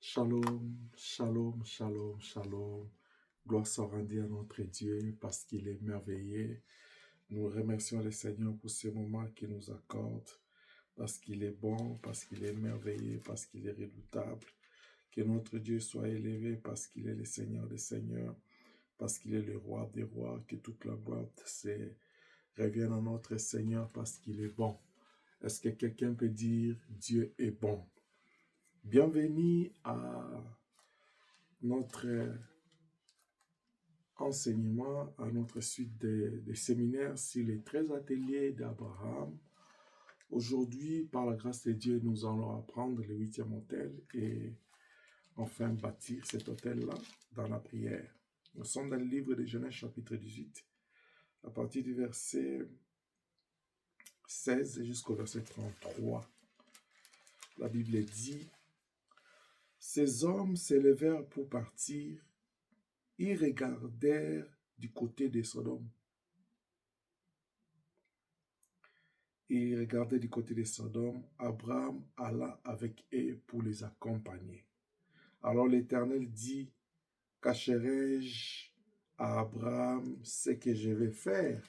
Shalom, shalom, shalom, shalom. Gloire soit rendue à notre Dieu parce qu'il est merveilleux. Nous remercions le Seigneur pour ce moment qu'il nous accorde, parce qu'il est bon, parce qu'il est merveilleux, parce qu'il est redoutable. Que notre Dieu soit élevé parce qu'il est le Seigneur des Seigneurs, parce qu'il est le Roi des Rois. Que toute la gloire revienne à notre Seigneur parce qu'il est bon. Est-ce que quelqu'un peut dire Dieu est bon? Bienvenue à notre enseignement, à notre suite des séminaires sur les 13 ateliers d'Abraham. Aujourd'hui, par la grâce de Dieu, nous allons apprendre le 8e autel et enfin bâtir cet autel-là dans la prière. Nous sommes dans le livre de Genèse chapitre 18, à partir du verset 16 jusqu'au verset 33. La Bible dit: Ces hommes s'élevèrent pour partir. Ils regardèrent du côté de Sodome. Ils regardaient du côté de Sodome. Abraham alla avec eux pour les accompagner. Alors l'Éternel dit: Cacherai-je à Abraham ce que je vais faire?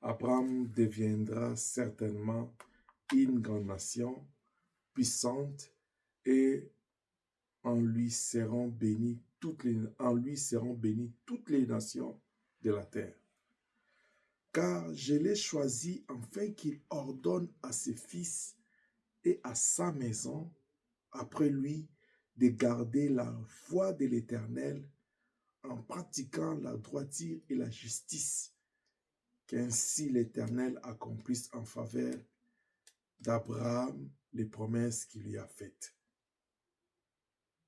Abraham deviendra certainement une grande nation, puissante, et en lui seront bénies toutes les nations de la terre. Car je l'ai choisi afin qu'il ordonne à ses fils et à sa maison, après lui, de garder la voie de l'Éternel en pratiquant la droiture et la justice, qu'ainsi l'Éternel accomplisse en faveur d'Abraham les promesses qu'il lui a faites.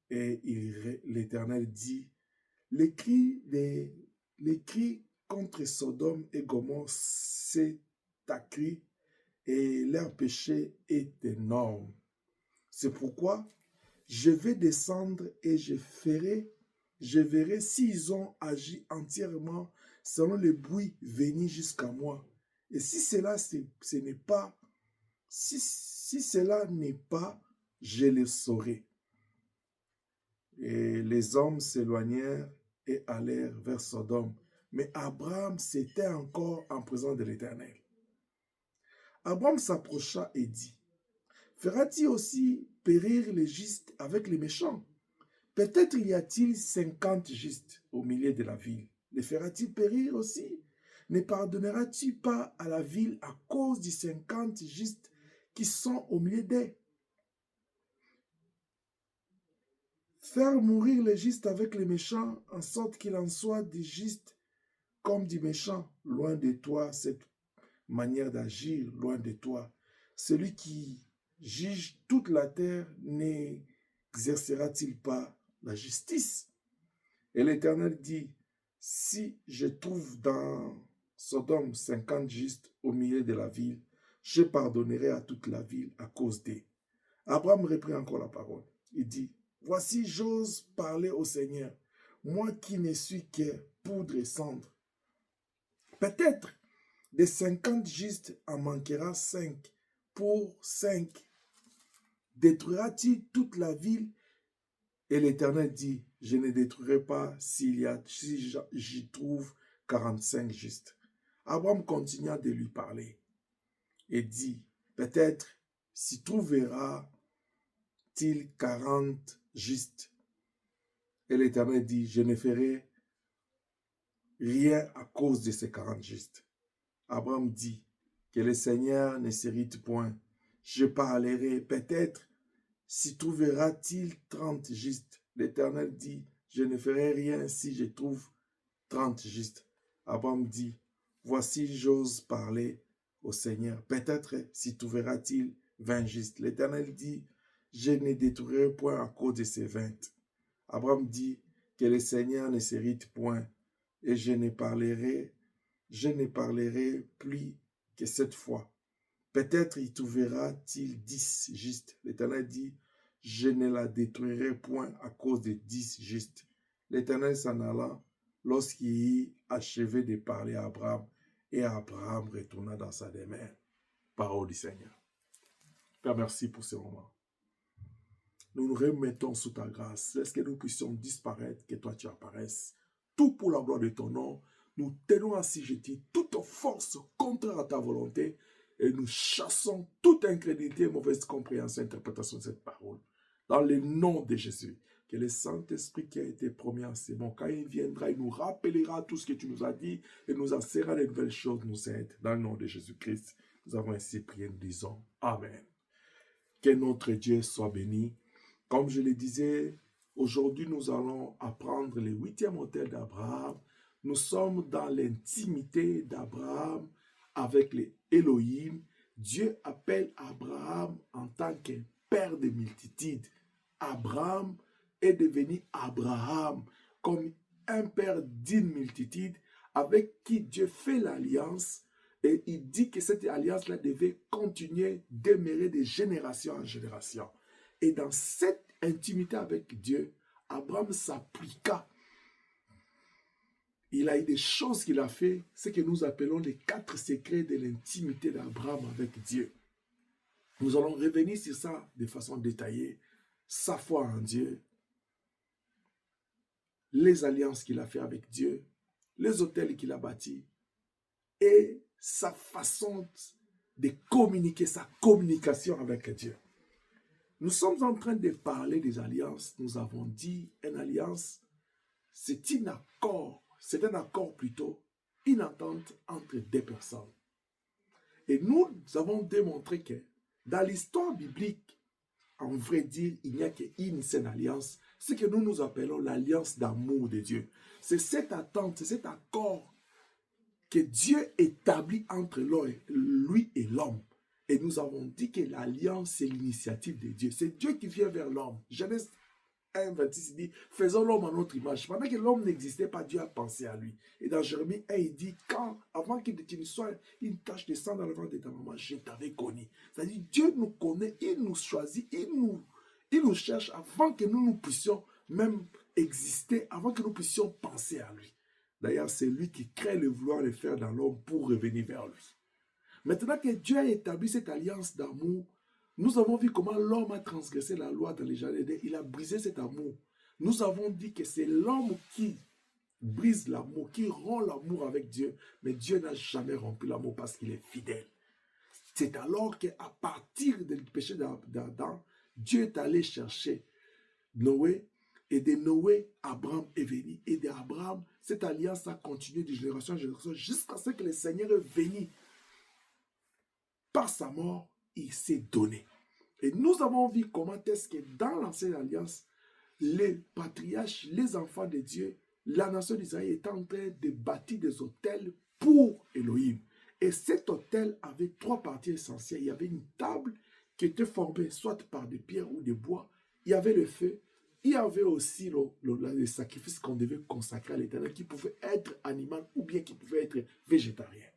Et l'Éternel dit: les cris contre Sodome et Gomorrhe s'est accru et leur péché est énorme. C'est pourquoi je vais descendre et je verrai s'ils ont agi entièrement selon le bruit venu jusqu'à moi. Et si cela n'est pas, je le saurai. Et les hommes s'éloignèrent et allèrent vers Sodome. Mais Abraham s'était encore en présence de l'Éternel. Abraham s'approcha et dit: Fera-t-il aussi périr les justes avec les méchants? Peut-être y a-t-il 50 justes au milieu de la ville. Les fera-t-il périr aussi? Ne pardonnera-t-il pas à la ville à cause des 50 justes qui sont au milieu d'elle? Faire mourir les justes avec les méchants, en sorte qu'il en soit des justes comme des méchants. Loin de toi cette manière d'agir, loin de toi. Celui qui juge toute la terre n'exercera-t-il pas la justice? Et l'Éternel dit: si je trouve dans Sodome 50 justes au milieu de la ville, je pardonnerai à toute la ville à cause d'eux. Abraham reprit encore la parole. Il dit: voici, j'ose parler au Seigneur, moi qui ne suis que poudre et cendre. Peut-être des 50 justes en manquera 5. Pour 5, détruira-t-il toute la ville? Et l'Éternel dit: je ne détruirai pas si j'y trouve 45 justes. Abraham continua de lui parler et dit: peut-être s'y trouvera-t-il 40 justes. Et l'Éternel dit: je ne ferai rien à cause de ces 40 justes. Abraham dit: que le Seigneur ne s'irrite point. Je parlerai, peut-être s'y trouvera-t-il 30 justes. L'Éternel dit: je ne ferai rien si je trouve 30 justes. Abraham dit: voici, j'ose parler au Seigneur. Peut-être s'y trouvera-t-il 20 justes. L'Éternel dit: je ne détruirai point à cause de ces 20. Abraham dit: que le Seigneur ne s'irrite point, et je ne parlerai plus que cette fois. Peut-être y trouvera-t-il 10 justes. L'Éternel dit: je ne la détruirai point à cause de 10 justes. L'Éternel s'en alla lorsqu'il eut achevé de parler à Abraham, et Abraham retourna dans sa demeure. Parole du Seigneur. Père, merci pour ce moment. Nous nous remettons sous ta grâce. Laisse que nous puissions disparaître, que toi tu apparaisses. Tout pour la gloire de ton nom. Nous tenons assujettis toute force contraire à ta volonté et nous chassons toute incrédulité, mauvaise compréhension, interprétation de cette parole. Dans le nom de Jésus, que le Saint-Esprit qui a été promis en c'est bon, quand il viendra, il nous rappellera tout ce que tu nous as dit et nous enseignera les nouvelles choses, nous aide. Dans le nom de Jésus-Christ, nous avons ainsi prié, nous disons Amen. Que notre Dieu soit béni. Comme je le disais, aujourd'hui nous allons apprendre le 8e hôtel d'Abraham. Nous sommes dans l'intimité d'Abraham avec les Elohim. Dieu appelle Abraham en tant que père de multitudes. Abraham est devenu Abraham comme un père d'une multitude avec qui Dieu fait l'alliance et il dit que cette alliance-là devait continuer demeurer de génération en génération. Et dans cette intimité avec Dieu, Abraham s'appliqua. Il a eu des choses qu'il a fait, ce que nous appelons les 4 secrets de l'intimité d'Abraham avec Dieu. Nous allons revenir sur ça de façon détaillée. Sa foi en Dieu, les alliances qu'il a fait avec Dieu, les hôtels qu'il a bâtis et sa façon de communiquer, sa communication avec Dieu. Nous sommes en train de parler des alliances. Nous avons dit une alliance, c'est un accord plutôt, une entente entre deux personnes. Et nous avons démontré que dans l'histoire biblique, en vrai dire, il n'y a qu'une seule alliance, ce que nous appelons l'alliance d'amour de Dieu. C'est cette attente, c'est cet accord que Dieu établit entre lui et l'homme. Et nous avons dit que l'alliance, c'est l'initiative de Dieu. C'est Dieu qui vient vers l'homme. Genèse 1, 26, il dit, faisons l'homme à notre image. Pendant que l'homme n'existait pas, Dieu a pensé à lui. Et dans Jérémie 1, il dit, avant qu'il ne soit une tache de sang dans le ventre de ta maman, je t'avais connu. C'est-à-dire, Dieu nous connaît, il nous choisit, il nous cherche avant que nous puissions même exister, avant que nous puissions penser à lui. D'ailleurs, c'est lui qui crée le vouloir le faire dans l'homme pour revenir vers lui. Maintenant que Dieu a établi cette alliance d'amour, nous avons vu comment l'homme a transgressé la loi dans les jardins d'Éden. Il a brisé cet amour. Nous avons dit que c'est l'homme qui brise l'amour, qui rompt l'amour avec Dieu. Mais Dieu n'a jamais rompu l'amour parce qu'il est fidèle. C'est alors qu'à partir du péché d'Adam, Dieu est allé chercher Noé. Et de Noé, Abraham est venu. Et d'Abraham, cette alliance a continué de génération en génération jusqu'à ce que le Seigneur est venu. Par sa mort, il s'est donné. Et nous avons vu comment est-ce que dans l'ancienne alliance, les patriarches, les enfants de Dieu, la nation d'Israël était en train de bâtir des autels pour Elohim. Et cet autel avait 3 parties essentielles. Il y avait une table qui était formée soit par des pierres ou des bois. Il y avait le feu. Il y avait aussi le sacrifice qu'on devait consacrer à l'Éternel, qui pouvait être animal ou bien qui pouvait être végétarien.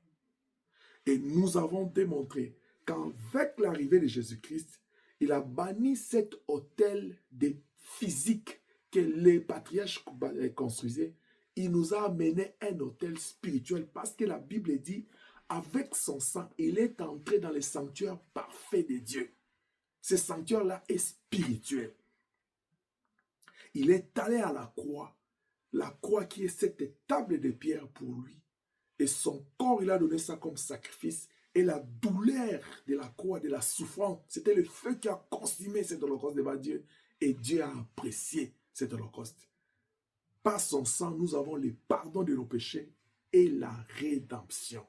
Et nous avons démontré qu'avec l'arrivée de Jésus-Christ, il a banni cet autel de physique que les patriarches construisaient. Il nous a amené un autel spirituel parce que la Bible dit, avec son sang, il est entré dans le sanctuaire parfait de Dieu. Ce sanctuaire-là est spirituel. Il est allé à la croix qui est cette table de pierre pour lui. Et son corps, il a donné ça comme sacrifice. Et la douleur de la croix, de la souffrance, c'était le feu qui a consumé cet holocauste devant Dieu. Et Dieu a apprécié cet holocauste. Par son sang, nous avons le pardon de nos péchés et la rédemption.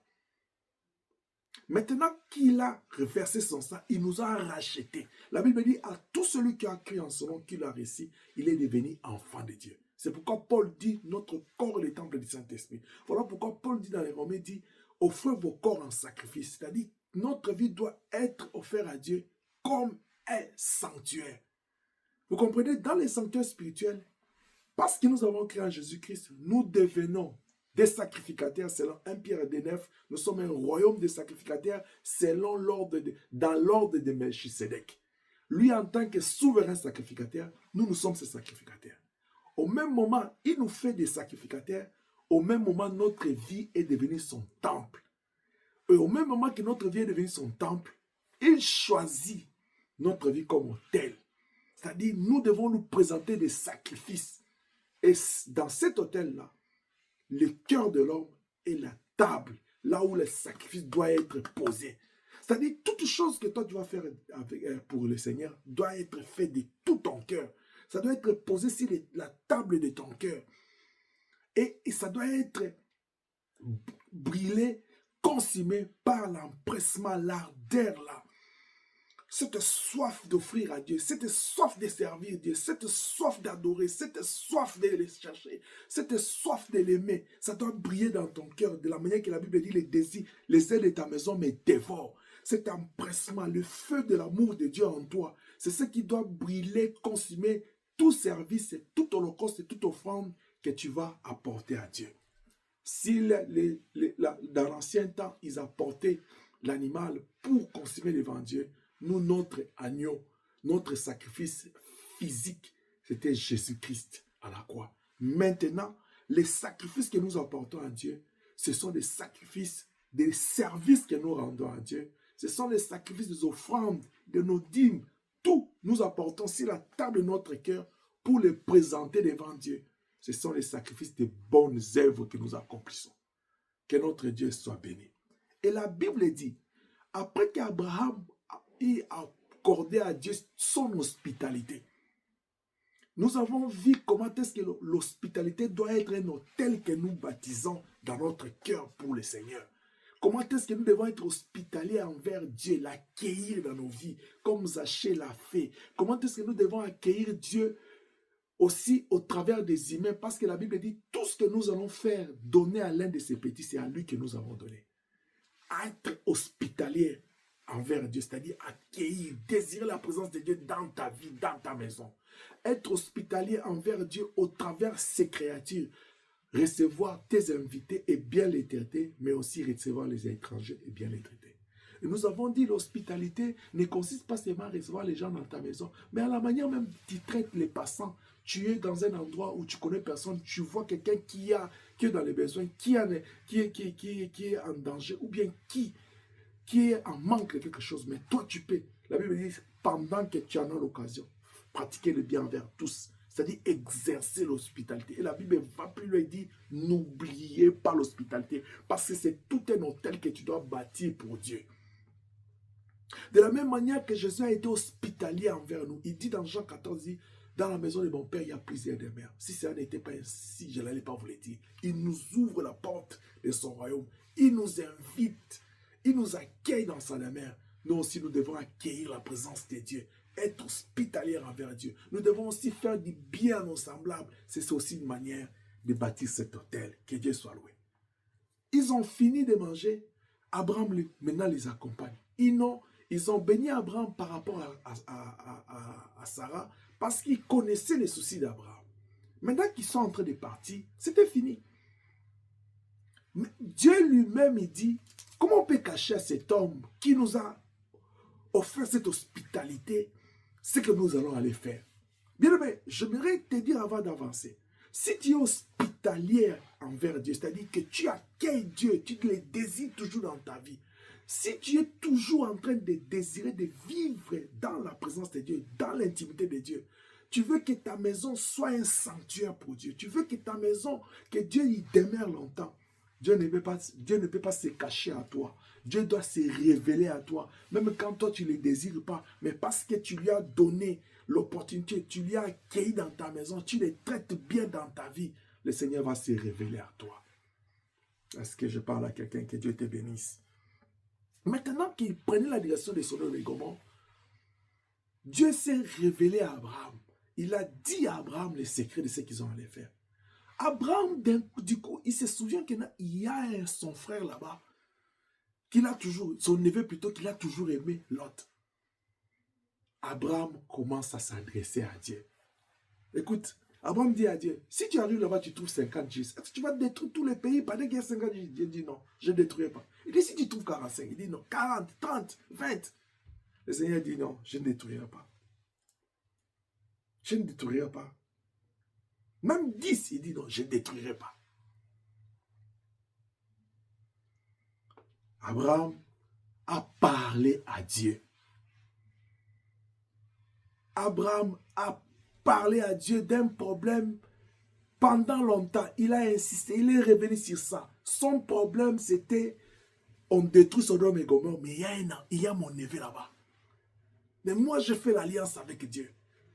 Maintenant qu'il a reversé son sang, il nous a rachetés. La Bible dit à tout celui qui a cru en son nom, qui l'a reçu, il est devenu enfant de Dieu. C'est pourquoi Paul dit, notre corps est le temple du Saint-Esprit. Voilà pourquoi Paul dit dans les Romains, dit, offrez vos corps en sacrifice. C'est-à-dire, notre vie doit être offerte à Dieu comme un sanctuaire. Vous comprenez, dans les sanctuaires spirituels, parce que nous avons créé en Jésus-Christ, nous devenons des sacrificateurs selon 1 Pierre 9. Nous sommes un royaume de sacrificateurs selon dans l'ordre de Melchisedec. Lui, en tant que souverain sacrificateur, nous sommes ses sacrificateurs. Au même moment, il nous fait des sacrificateurs. Au même moment, notre vie est devenue son temple. Et au même moment que notre vie est devenue son temple, il choisit notre vie comme autel. C'est-à-dire, nous devons nous présenter des sacrifices. Et dans cet autel-là, le cœur de l'homme est la table, là où le sacrifice doit être posé. C'est-à-dire, toute chose que toi tu vas faire pour le Seigneur doit être fait de tout ton cœur. Ça doit être posé sur la table de ton cœur. Et ça doit être brûlé, consumé par l'empressement, l'ardeur là. Cette soif d'offrir à Dieu, cette soif de servir Dieu, cette soif d'adorer, cette soif de le chercher, cette soif de l'aimer, ça doit briller dans ton cœur de la manière que la Bible dit, les désirs, les ailes de ta maison me dévorent. Cet empressement, le feu de l'amour de Dieu en toi, c'est ce qui doit brûler, consumer tout service, tout holocauste et toute offrande que tu vas apporter à Dieu. Si dans l'ancien temps, ils apportaient l'animal pour consumer devant Dieu, nous, notre agneau, notre sacrifice physique, c'était Jésus-Christ à la croix. Maintenant, les sacrifices que nous apportons à Dieu, ce sont des sacrifices, des services que nous rendons à Dieu. Ce sont des sacrifices, des offrandes, de nos dîmes. Tout nous apportons sur la table de notre cœur pour les présenter devant Dieu. Ce sont les sacrifices de bonnes œuvres que nous accomplissons. Que notre Dieu soit béni. Et la Bible dit, après qu'Abraham a accordé à Dieu son hospitalité, nous avons vu comment est-ce que l'hospitalité doit être un hôtel que nous baptisons dans notre cœur pour le Seigneur. Comment est-ce que nous devons être hospitaliers envers Dieu, l'accueillir dans nos vies, comme Zachée l'a fait. Comment est-ce que nous devons accueillir Dieu aussi au travers des humains, parce que la Bible dit, tout ce que nous allons faire, donner à l'un de ces petits, c'est à lui que nous avons donné. Être hospitalier envers Dieu, c'est-à-dire accueillir, désirer la présence de Dieu dans ta vie, dans ta maison. Être hospitalier envers Dieu au travers ses créatures. Recevoir tes invités et bien les traiter, mais aussi recevoir les étrangers et bien les traiter. Et nous avons dit l'hospitalité ne consiste pas seulement à recevoir les gens dans ta maison, mais à la manière même tu traites les passants. Tu es dans un endroit où tu connais personne, tu vois quelqu'un qui est dans les besoins, qui est en danger, ou bien qui est en manque de quelque chose, mais toi tu peux. La Bible dit, pendant que tu en as l'occasion, pratiquer le bien envers tous, c'est-à-dire exercer l'hospitalité. Et la Bible va plus loin et dit, n'oubliez pas l'hospitalité, parce que c'est tout un hôtel que tu dois bâtir pour Dieu. De la même manière que Jésus a été hospitalier envers nous, il dit dans Jean 14, il dit, dans la maison de mon Père, il y a plusieurs demeures. Si ça n'était pas ainsi, je n'allais pas vous le dire. Il nous ouvre la porte de son royaume. Il nous invite. Il nous accueille dans sa demeure. Nous aussi, nous devons accueillir la présence de Dieu. Être hospitalier envers Dieu. Nous devons aussi faire du bien à nos semblables. C'est aussi une manière de bâtir cet hôtel. Que Dieu soit loué. Ils ont fini de manger. Abraham maintenant les accompagne. Ils ont béni Abraham par rapport à Sarah parce qu'ils connaissaient les soucis d'Abraham. Maintenant qu'ils sont en train de partir, c'était fini. Mais Dieu lui-même, il dit, comment on peut cacher à cet homme qui nous a offert cette hospitalité ce que nous allons aller faire? Bien aimé, j'aimerais te dire avant d'avancer, si tu es hospitalier envers Dieu, c'est-à-dire que tu accueilles Dieu, tu le désires toujours dans ta vie, si tu es toujours en train de désirer de vivre dans la présence de Dieu, dans l'intimité de Dieu, tu veux que ta maison soit un sanctuaire pour Dieu, tu veux que ta maison, que Dieu y demeure longtemps, Dieu ne peut pas se cacher à toi. Dieu doit se révéler à toi. Même quand toi, tu ne le désires pas. Mais parce que tu lui as donné l'opportunité, tu lui as accueilli dans ta maison, tu les traites bien dans ta vie, le Seigneur va se révéler à toi. Est-ce que je parle à quelqu'un? Que Dieu te bénisse. Maintenant qu'il prenait la direction de Sodome et Gomorrhe, Dieu s'est révélé à Abraham. Il a dit à Abraham les secrets de ce qu'ils ont allé faire. Abraham, du coup, il se souvient qu'il y a son frère là-bas, son neveu plutôt, qu'il a toujours aimé, Lot. Abraham commence à s'adresser à Dieu. Écoute, Abraham dit à Dieu, si tu arrives là-bas, tu trouves 50 jours, est-ce que tu vas détruire tous les pays pendant qu'il y a 50 jours? Dieu dit non, je ne détruirai pas. Il dit, si tu trouves 45, il dit non, 40, 30, 20. Le Seigneur dit non, je ne détruirai pas. Je ne détruirai pas. Même 10, il dit non, je ne détruirai pas. Abraham a parlé à Dieu. Abraham a parlé à Dieu d'un problème pendant longtemps. Il a insisté, il est revenu sur ça. Son problème, c'était, on détruit Sodome et Gomorrhe, mais il y a mon neveu là-bas. Mais moi, je fais l'alliance avec Dieu.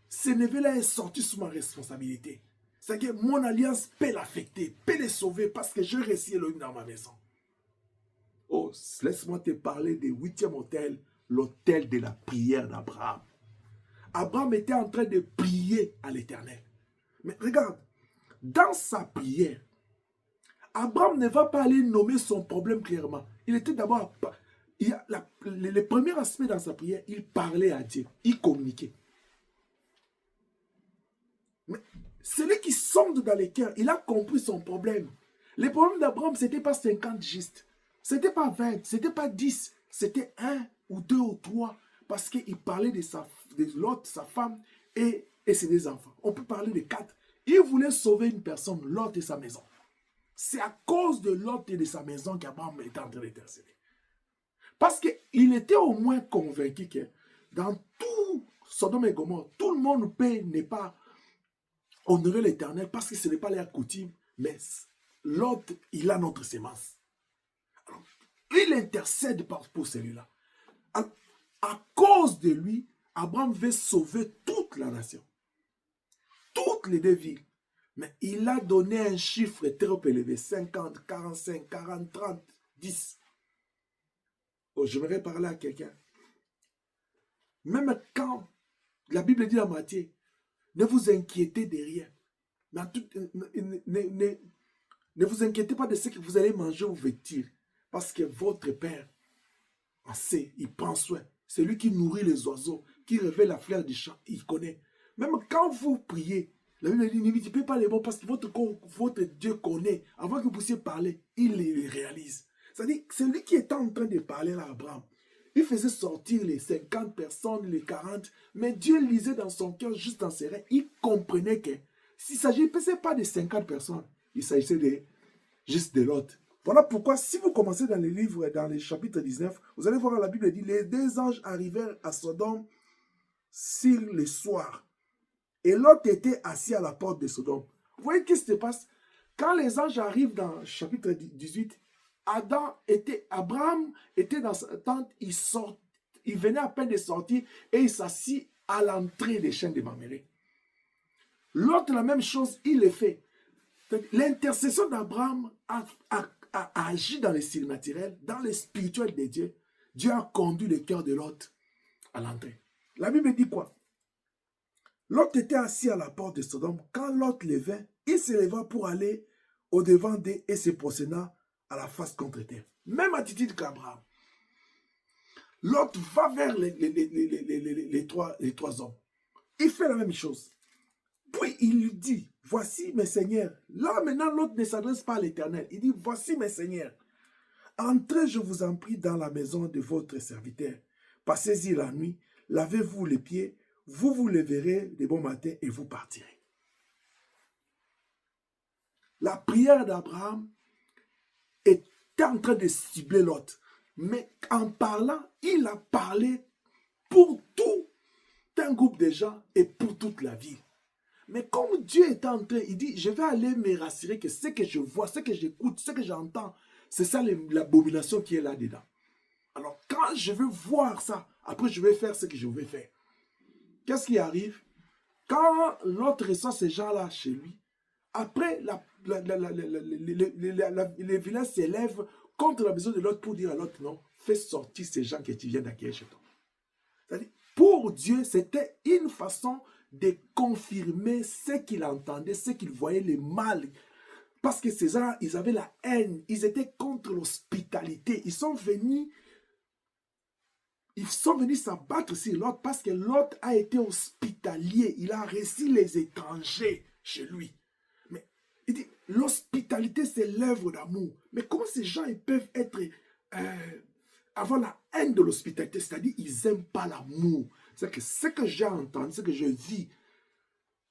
Ce neveu-là est sorti sous ma responsabilité. C'est-à-dire que mon alliance peut l'affecter, peut le sauver parce que j'ai réussi Elohim dans ma maison. Oh, laisse-moi te parler du 8e autel, l'autel de la prière d'Abraham. Abraham était en train de prier à l'Éternel. Mais regarde, dans sa prière, Abraham ne va pas aller nommer son problème clairement. Il était d'abord... Le premier aspect dans sa prière, il parlait à Dieu, il communiquait. Mais celui qui sonde dans les cœurs, il a compris son problème. Le problème d'Abraham, ce n'était pas 50 justes. Ce n'était pas 20, ce n'était pas 10. C'était 1 ou 2 ou 3. Parce qu'il parlait de Lot, sa femme et ses 2 enfants. On peut parler de 4. Il voulait sauver une personne, Lot et sa maison. C'est à cause de Lot et de sa maison qu'Abraham était en train d'intercéder. Parce qu'il était au moins convaincu que dans tout Sodome et Gomorrhe, tout le monde n'est pas honorer l'Éternel parce que ce n'est pas leur coutume, mais l'autre, il a notre sémence. Alors, il intercède pour celui-là. À cause de lui, Abraham veut sauver toute la nation, toutes les 2 villes. Mais il a donné un chiffre trop élevé, 50, 45, 40, 30, 10. Oh, j'aimerais parler à quelqu'un. Même quand la Bible dit à Matthieu, ne vous inquiétez de rien. Ne vous inquiétez pas de ce que vous allez manger ou vêtir. Parce que votre Père en sait, il prend soin. C'est lui qui nourrit les oiseaux, qui révèle la fleur du champ, il connaît. Même quand vous priez, la Bible dit, ne multipliez pas les mots parce que votre Dieu connaît. Avant que vous puissiez parler, il les réalise. C'est-à-dire, c'est lui qui était en train de parler à Abraham. Il faisait sortir les 50 personnes, les 40, mais Dieu lisait dans son cœur, juste dans ses rêves. Il comprenait que s'il ne s'agissait pas de 50 personnes, il s'agissait juste de l'autre. Voilà pourquoi, si vous commencez dans les livres, dans les chapitres 19, vous allez voir la Bible dit, les 2 anges arrivèrent à Sodome sur le soir. Et l'autre était assis à la porte de Sodome. Vous voyez qu'est-ce qui se passe? Quand les anges arrivent dans le chapitre 18, Abraham était dans sa tente, il venait à peine de sortir et il s'assit à l'entrée des chênes de Mamré. L'autre, la même chose, il le fait. L'intercession d'Abraham a agi dans le surnaturel, dans le spirituel de Dieu. Dieu a conduit le cœur de l'autre à l'entrée. La Bible dit quoi? L'autre était assis à la porte de Sodome. Quand l'autre levait, il se leva pour aller au-devant d'eux et se prosterna à la face contre terre. Même attitude qu'Abraham. L'autre va vers les trois hommes. Il fait la même chose. Puis il lui dit, voici mes seigneurs. Là maintenant l'autre ne s'adresse pas à l'Éternel. Il dit, voici mes seigneurs. Entrez, je vous en prie, dans la maison de votre serviteur. Passez-y la nuit, lavez-vous les pieds, vous vous leverez de bon matin et vous partirez. La prière d'Abraham était en train de cibler l'autre. Mais en parlant, il a parlé pour tout un groupe de gens et pour toute la ville. Mais comme Dieu est en train, il dit, je vais aller me rassurer que ce que je vois, ce que j'écoute, ce que j'entends, c'est ça l'abomination qui est là-dedans. Alors quand je veux voir ça, après je vais faire ce que je vais faire. Qu'est-ce qui arrive? Quand l'autre reçoit ces gens-là chez lui, après les vilains s'élèvent contre la maison de l'autre pour dire à l'autre, non, fais sortir ces gens que tu viens d'accueillir chez toi. C'est-à-dire, pour Dieu, c'était une façon de confirmer ce qu'il entendait, ce qu'il voyait, le mal. Parce que ces gens, ils avaient la haine, ils étaient contre l'hospitalité. Ils sont venus s'abattre sur l'autre parce que l'autre a été hospitalier. Il a reçu les étrangers chez lui. Mais il dit, l'hospitalité, c'est l'œuvre d'amour. Mais comment ces gens ils peuvent avoir la haine de l'hospitalité? C'est-à-dire, ils n'aiment pas l'amour. C'est que ce que j'ai entendu, ce que je vis,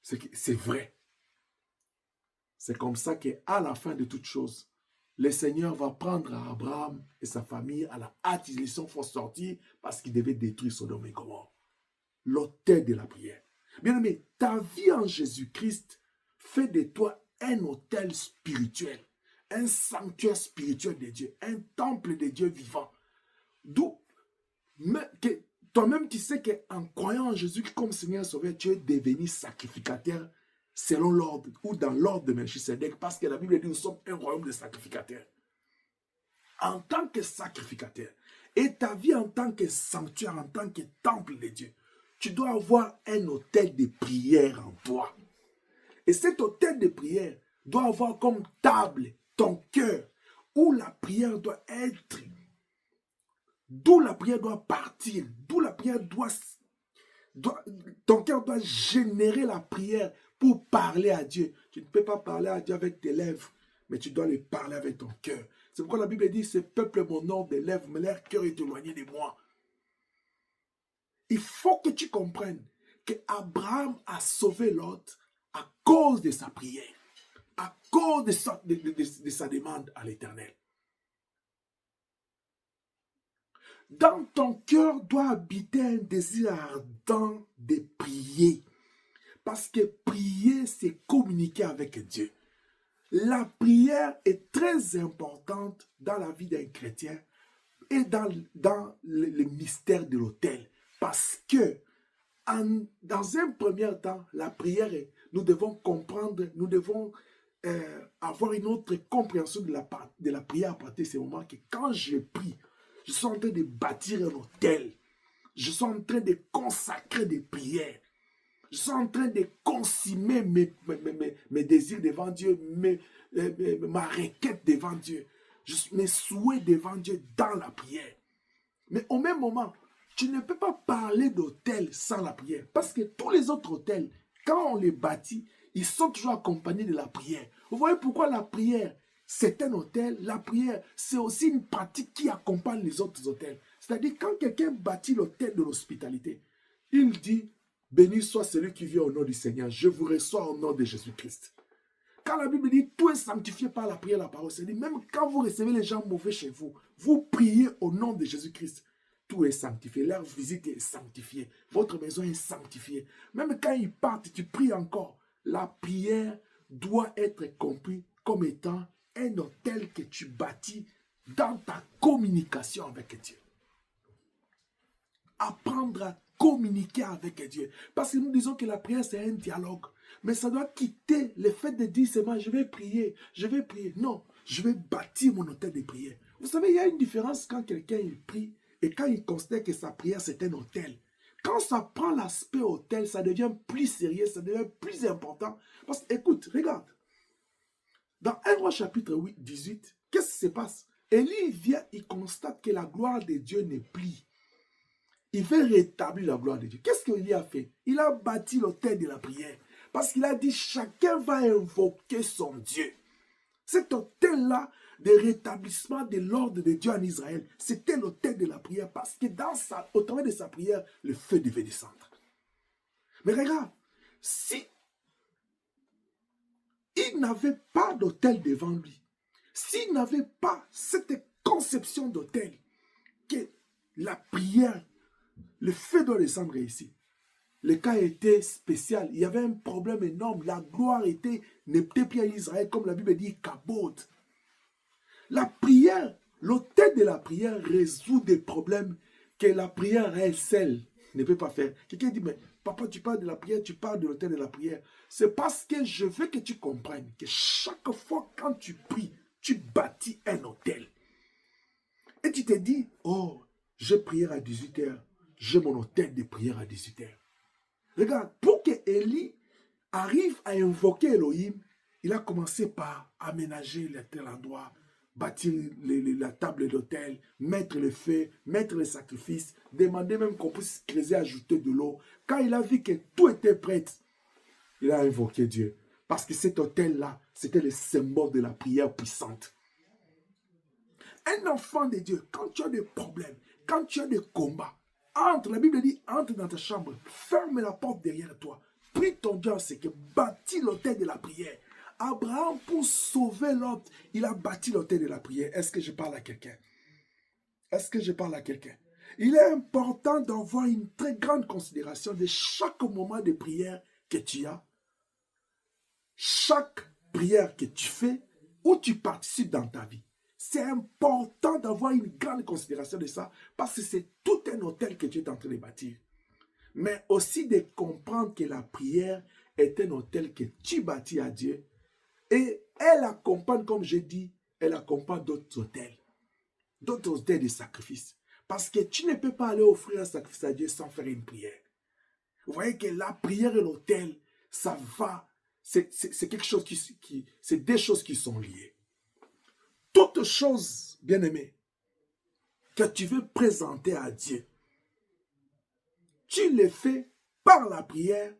c'est vrai. C'est comme ça qu'à la fin de toute chose, le Seigneur va prendre Abraham et sa famille à la hâte. Ils sont forcés sortir parce qu'ils devaient détruire Sodome et Gomorrhe. L'autel de la prière. Bien-aimé, ta vie en Jésus-Christ fait de toi un autel spirituel, un sanctuaire spirituel de Dieu, un temple de Dieu vivant. D'où toi-même tu sais qu'en croyant en Jésus comme Seigneur et Sauveur, tu es devenu sacrificateur selon l'ordre ou dans l'ordre de Melchisedec, parce que la Bible dit nous sommes un royaume de sacrificateurs. En tant que sacrificateur, et ta vie en tant que sanctuaire, en tant que temple de Dieu, tu dois avoir un autel de prière en toi. Et cet autel de prière doit avoir comme table ton cœur, où la prière doit être, d'où la prière doit partir, d'où la prière ton cœur doit générer la prière pour parler à Dieu. Tu ne peux pas parler à Dieu avec tes lèvres, mais tu dois lui parler avec ton cœur. C'est pourquoi la Bible dit, ce peuple m'honore des lèvres, mais leur cœur est éloigné de moi. Il faut que tu comprennes qu'Abraham a sauvé Lot à cause de sa prière, à cause de sa demande à l'Éternel. Dans ton cœur doit habiter un désir ardent de prier. Parce que prier, c'est communiquer avec Dieu. La prière est très importante dans la vie d'un chrétien et dans le mystère de l'autel. Parce que dans un premier temps, la prière, nous devons comprendre, nous devons avoir une autre compréhension de la prière à partir de ce moment que quand je prie, je suis en train de bâtir un autel. Je suis en train de consacrer des prières. Je suis en train de consumer mes désirs devant Dieu, ma requête devant Dieu, mes souhaits devant Dieu dans la prière. Mais au même moment, tu ne peux pas parler d'autel sans la prière. Parce que tous les autres autels, quand on les bâtit, ils sont toujours accompagnés de la prière. Vous voyez pourquoi la prière, c'est un autel. La prière, c'est aussi une pratique qui accompagne les autres autels. C'est-à-dire, quand quelqu'un bâtit l'autel de l'hospitalité, il dit, béni soit celui qui vient au nom du Seigneur. Je vous reçois au nom de Jésus-Christ. Quand la Bible dit, tout est sanctifié par la prière, la parole, c'est-à-dire, même quand vous recevez les gens mauvais chez vous, vous priez au nom de Jésus-Christ. Tout est sanctifié. Leur visite est sanctifiée. Votre maison est sanctifiée. Même quand ils partent, tu pries encore. La prière doit être comprise comme étant un autel que tu bâtis dans ta communication avec Dieu. Apprendre à communiquer avec Dieu. Parce que nous disons que la prière, c'est un dialogue. Mais ça doit quitter le fait de dire seulement, je vais prier, je vais prier. Non, je vais bâtir mon autel de prière. Vous savez, il y a une différence quand quelqu'un prie et quand il considère que sa prière, c'est un autel. Quand ça prend l'aspect autel, ça devient plus sérieux, ça devient plus important. Parce que, écoute, regarde. Dans 1 Roi chapitre 8, 18, qu'est-ce qui se passe? Élie vient, il constate que la gloire de Dieu n'est plus. Il veut rétablir la gloire de Dieu. Qu'est-ce qu'Élie a fait? Il a bâti l'autel de la prière. Parce qu'il a dit, chacun va invoquer son Dieu. Cet autel-là de rétablissement de l'ordre de Dieu en Israël, c'était l'autel de la prière. Parce que au travers de sa prière, le feu devait descendre. Mais regarde, si il n'avait pas d'autel devant lui, s'il n'avait pas cette conception d'autel, que la prière, le feu doit descendre ici. Le cas était spécial. Il y avait un problème énorme. La gloire n'était plus à Israël, comme la Bible dit, kabod. La prière, l'autel de la prière résout des problèmes que la prière elle seule ne peut pas faire. Quelqu'un dit, mais papa, tu parles de la prière, tu parles de l'autel de la prière. C'est parce que je veux que tu comprennes que chaque fois quand tu pries, tu bâtis un autel. Et tu te dis, oh, je prie à 18h. J'ai mon autel de prière à 18h. Regarde, pour que Élie arrive à invoquer Elohim, il a commencé par aménager tel endroit, bâtir la table d'autel, mettre le feu, mettre les sacrifices, demander même qu'on puisse creuser, ajouter de l'eau. Quand il a vu que tout était prêt, il a invoqué Dieu. Parce que cet autel-là, c'était le symbole de la prière puissante. Un enfant de Dieu, quand tu as des problèmes, quand tu as des combats, la Bible dit, entre dans ta chambre, ferme la porte derrière toi, prie ton Dieu, c'est que bâtis l'autel de la prière. Abraham, pour sauver l'autre, il a bâti l'autel de la prière. Est-ce que je parle à quelqu'un? Est-ce que je parle à quelqu'un? Il est important d'avoir une très grande considération de chaque moment de prière que tu as, chaque prière que tu fais ou tu participes dans ta vie. C'est important d'avoir une grande considération de ça parce que c'est tout un hôtel que tu es en train de bâtir. Mais aussi de comprendre que la prière est un hôtel que tu bâtis à Dieu et elle accompagne, comme je dis, elle accompagne d'autres hôtels de sacrifice. Parce que tu ne peux pas aller offrir un sacrifice à Dieu sans faire une prière. Vous voyez que la prière et l'autel, ça va, c'est quelque chose c'est des choses qui sont liées. Toutes choses, bien-aimées, que tu veux présenter à Dieu, tu les fais par la prière,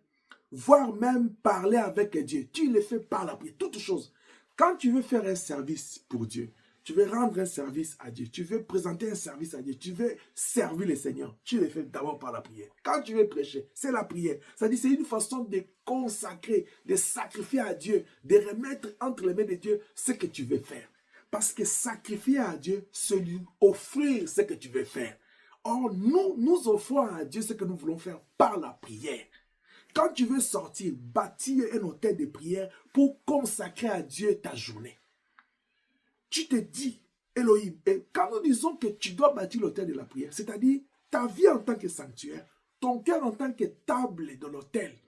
voire même parler avec Dieu. Tu les fais par la prière, toutes choses. Quand tu veux faire un service pour Dieu, tu veux rendre un service à Dieu, tu veux présenter un service à Dieu, tu veux servir le Seigneur, tu le fais d'abord par la prière. Quand tu veux prêcher, c'est la prière. C'est-à-dire c'est une façon de consacrer, de sacrifier à Dieu, de remettre entre les mains de Dieu ce que tu veux faire. Parce que sacrifier à Dieu, c'est lui offrir ce que tu veux faire. Or, nous offrons à Dieu ce que nous voulons faire par la prière. Quand tu veux sortir, bâtir un hôtel de prière pour consacrer à Dieu ta journée. Tu te dis, Elohim, et quand nous disons que tu dois bâtir l'hôtel de la prière, c'est-à-dire ta vie en tant que sanctuaire, ton cœur en tant que table de l'hôtel,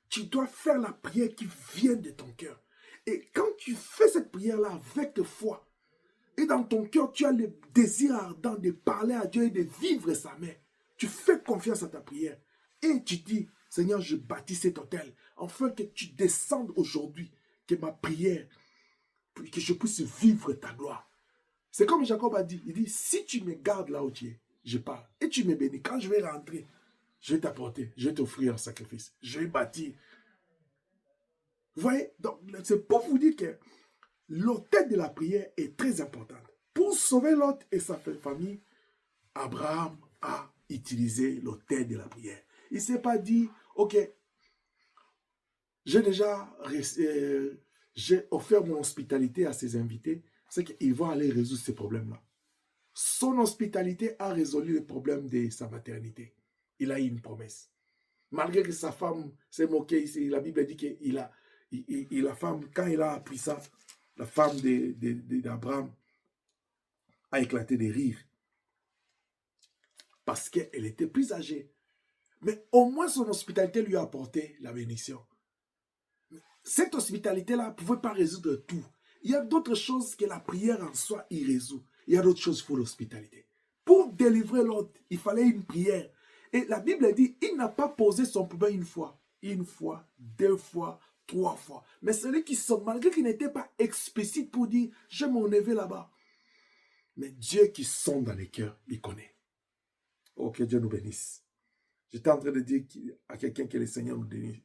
tu dois faire la prière qui vient de ton cœur. Et quand tu fais cette prière-là avec foi, et dans ton cœur, tu as le désir ardent de parler à Dieu et de vivre sa main, tu fais confiance à ta prière. Et tu dis, Seigneur, je bâtis cet hôtel, afin que tu descendes aujourd'hui, que ma prière, que je puisse vivre ta gloire. C'est comme Jacob a dit, il dit, si tu me gardes là où tu es, je pars, et tu me bénis, quand je vais rentrer, je vais t'apporter, je vais t'offrir un sacrifice, je vais bâtir. Vous voyez, donc c'est pour vous dire que l'hôtel de la prière est très important. Pour sauver Lot et sa famille, Abraham a utilisé l'hôtel de la prière. Il ne s'est pas dit, ok, j'ai offert mon hospitalité à ses invités, c'est qu'ils vont aller résoudre ces problèmes-là. Son hospitalité a résolu le problème de sa maternité. Il a eu une promesse. Malgré que sa femme s'est moquée, la Bible dit que la femme, quand il a appris ça, la femme d'Abraham a éclaté de rire. Parce qu'elle était plus âgée. Mais au moins son hospitalité lui a apporté la bénédiction. Cette hospitalité-là ne pouvait pas résoudre tout. Il y a d'autres choses que la prière en soi y résout. Il y a d'autres choses pour l'hospitalité. Pour délivrer l'autre, il fallait une prière. Et la Bible dit, il n'a pas posé son problème une fois, 2 fois, 3 fois. Mais celui qui sonne, malgré qu'il n'était pas explicite pour dire, je m'en vais là-bas. Mais Dieu qui sonde dans les cœurs, il connaît. Oh, que Dieu nous bénisse. J'étais en train de dire à quelqu'un que le Seigneur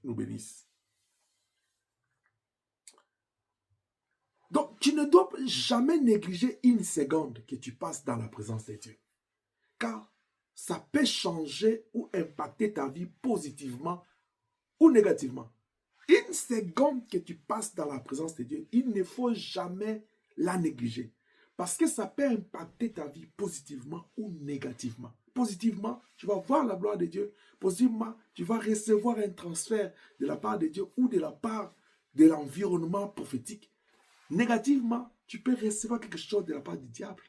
nous bénisse. Donc, tu ne dois jamais négliger une seconde que tu passes dans la présence de Dieu. Car ça peut changer ou impacter ta vie positivement ou négativement. Une seconde que tu passes dans la présence de Dieu, il ne faut jamais la négliger. Parce que ça peut impacter ta vie positivement ou négativement. Positivement, tu vas voir la gloire de Dieu. Positivement, tu vas recevoir un transfert de la part de Dieu ou de la part de l'environnement prophétique. Négativement, tu peux recevoir quelque chose de la part du diable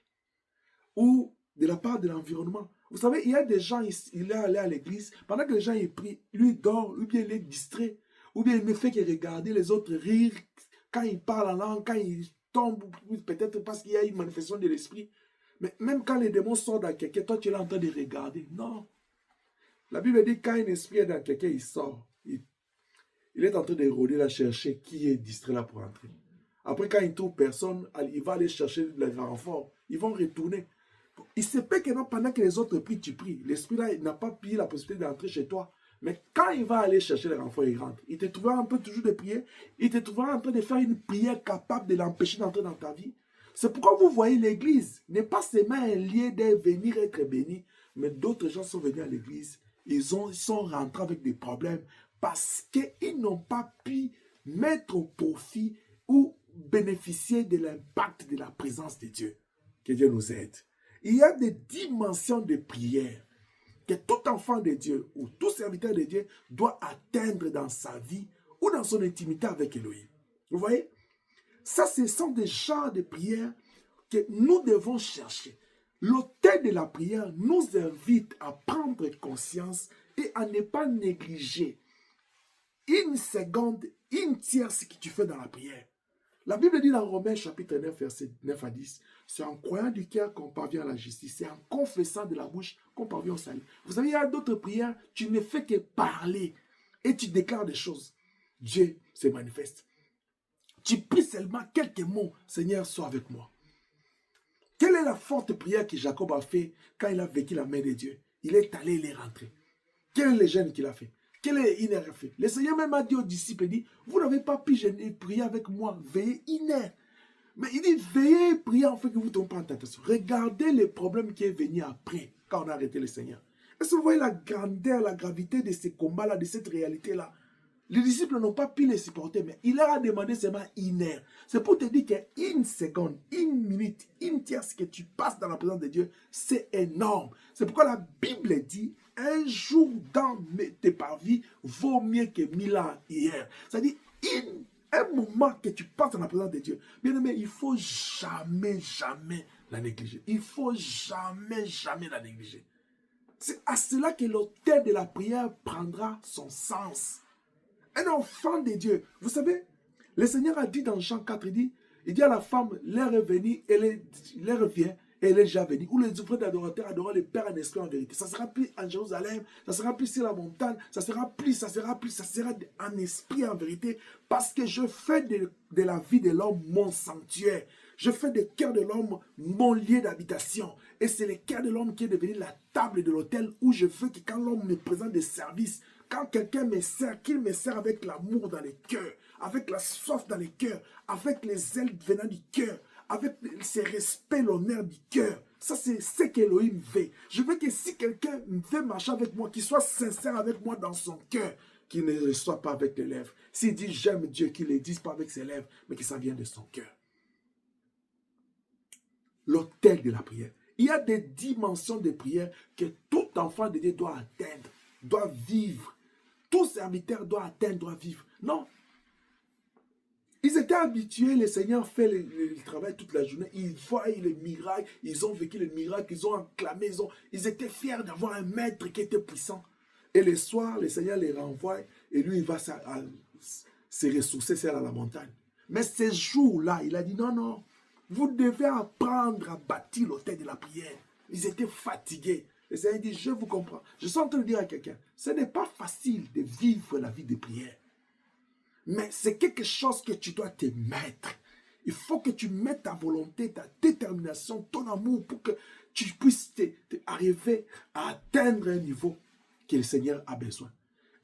ou de la part de l'environnement. Vous savez, il y a des gens, il est allé à l'église, pendant que les gens y prient, lui dort, ou bien il est distrait, ou bien il ne fait que regarder les autres rire quand il parle en langue, quand il tombe, peut-être parce qu'il y a une manifestation de l'esprit. Mais même quand les démons sortent dans quelqu'un, toi tu es là en train de regarder. Non. La Bible dit quand un esprit est dans quelqu'un, il sort. Il est en train de rôder là, chercher qui est distrait là pour entrer. Après, quand il ne trouve personne, il va aller chercher les renforts. Ils vont retourner. Il se peut que pendant que les autres prient, tu pries. L'esprit là, il n'a pas pris la possibilité d'entrer chez toi. Mais quand il va aller chercher les renforts, il rentre. Il te trouvera en train toujours de prier. Il te trouvera en train de faire une prière capable de l'empêcher d'entrer dans ta vie. C'est pourquoi vous voyez l'église n'est pas seulement un lieu de venir être béni, mais d'autres gens sont venus à l'église. Ils sont rentrés avec des problèmes parce qu'ils n'ont pas pu mettre au profit ou bénéficier de l'impact de la présence de Dieu. Que Dieu nous aide. Il y a des dimensions de prière que tout enfant de Dieu ou tout serviteur de Dieu doit atteindre dans sa vie ou dans son intimité avec Elohim. Vous voyez? Ça, ce sont des genres de prières que nous devons chercher. L'autel de la prière nous invite à prendre conscience et à ne pas négliger une seconde, une tierce que tu fais dans la prière. La Bible dit dans Romains chapitre 9, verset 9 à 10, c'est en croyant du cœur qu'on parvient à la justice, c'est en confessant de la bouche qu'on parvient au salut. Vous savez, il y a d'autres prières, tu ne fais que parler et tu déclares des choses. Dieu se manifeste. Tu pries seulement quelques mots, Seigneur, sois avec moi. Quelle est la forte prière que Jacob a fait quand il a vécu la main de Dieu? Il est allé, il est rentré. Quel est le jeûne qu'il a fait? Quel est une heure fait? Le Seigneur même a dit aux disciples, il dit, vous n'avez pas pu jeûner, prier avec moi, veillez une heure. Mais il dit, veillez, priez afin que vous ne tombez pas en tentation. Regardez le problème qui est venu après, quand on a arrêté le Seigneur. Est-ce que vous voyez la grandeur, la gravité de ces combats-là, de cette réalité-là? Les disciples n'ont pas pu les supporter, mais il leur a demandé seulement une heure. C'est pour te dire qu'une seconde, une minute, une tierce que tu passes dans la présence de Dieu, c'est énorme. C'est pourquoi la Bible dit, un jour dans tes parvis vaut mieux que 1000 ans hier. C'est-à-dire, un moment que tu passes dans la présence de Dieu. Bien aimé, il ne faut jamais, jamais la négliger. Il ne faut jamais, jamais la négliger. C'est à cela que l'autel de la prière prendra son sens. Un enfant de Dieu. Vous savez, le Seigneur a dit dans Jean 4, il dit à la femme, l'heure est venue, l'heure vient, et elle est déjà venue. Où les frères d'adorateurs adorent le Père en esprit en vérité. Ça sera plus en Jérusalem, ça sera plus sur la montagne, ça sera en esprit en vérité. Parce que je fais de la vie de l'homme mon sanctuaire. Je fais du cœur de l'homme mon lieu d'habitation. Et c'est le cœur de l'homme qui est devenu la table de l'autel où je veux que quand l'homme me présente des services, quand quelqu'un me sert, qu'il me sert avec l'amour dans le cœur, avec la soif dans le cœur, avec les ailes venant du cœur, avec ce respect, l'honneur du cœur. Ça, c'est ce qu'Elohim veut. Je veux que si quelqu'un veut marcher avec moi, qu'il soit sincère avec moi dans son cœur, qu'il ne le soit pas avec les lèvres. S'il dit j'aime Dieu, qu'il ne le dise pas avec ses lèvres, mais que ça vienne de son cœur. L'autel de la prière. Il y a des dimensions de prière que tout enfant de Dieu doit atteindre, doit vivre. Tout serviteur doit atteindre, doit vivre. Non. Ils étaient habitués, le Seigneur fait le travail toute la journée. Ils voient les miracles, ils ont vécu les miracles, ils ont acclamé, ils étaient fiers d'avoir un maître qui était puissant. Et le soir, le Seigneur les renvoie et lui, il va se ressourcer sur la montagne. Mais ces jours-là, il a dit non, non, vous devez apprendre à bâtir l'autel de la prière. Ils étaient fatigués. Le Seigneur dit, je vous comprends. Je suis en train de dire à quelqu'un, ce n'est pas facile de vivre la vie de prière. Mais c'est quelque chose que tu dois te mettre. Il faut que tu mettes ta volonté, ta détermination, ton amour pour que tu puisses arriver à atteindre un niveau que le Seigneur a besoin.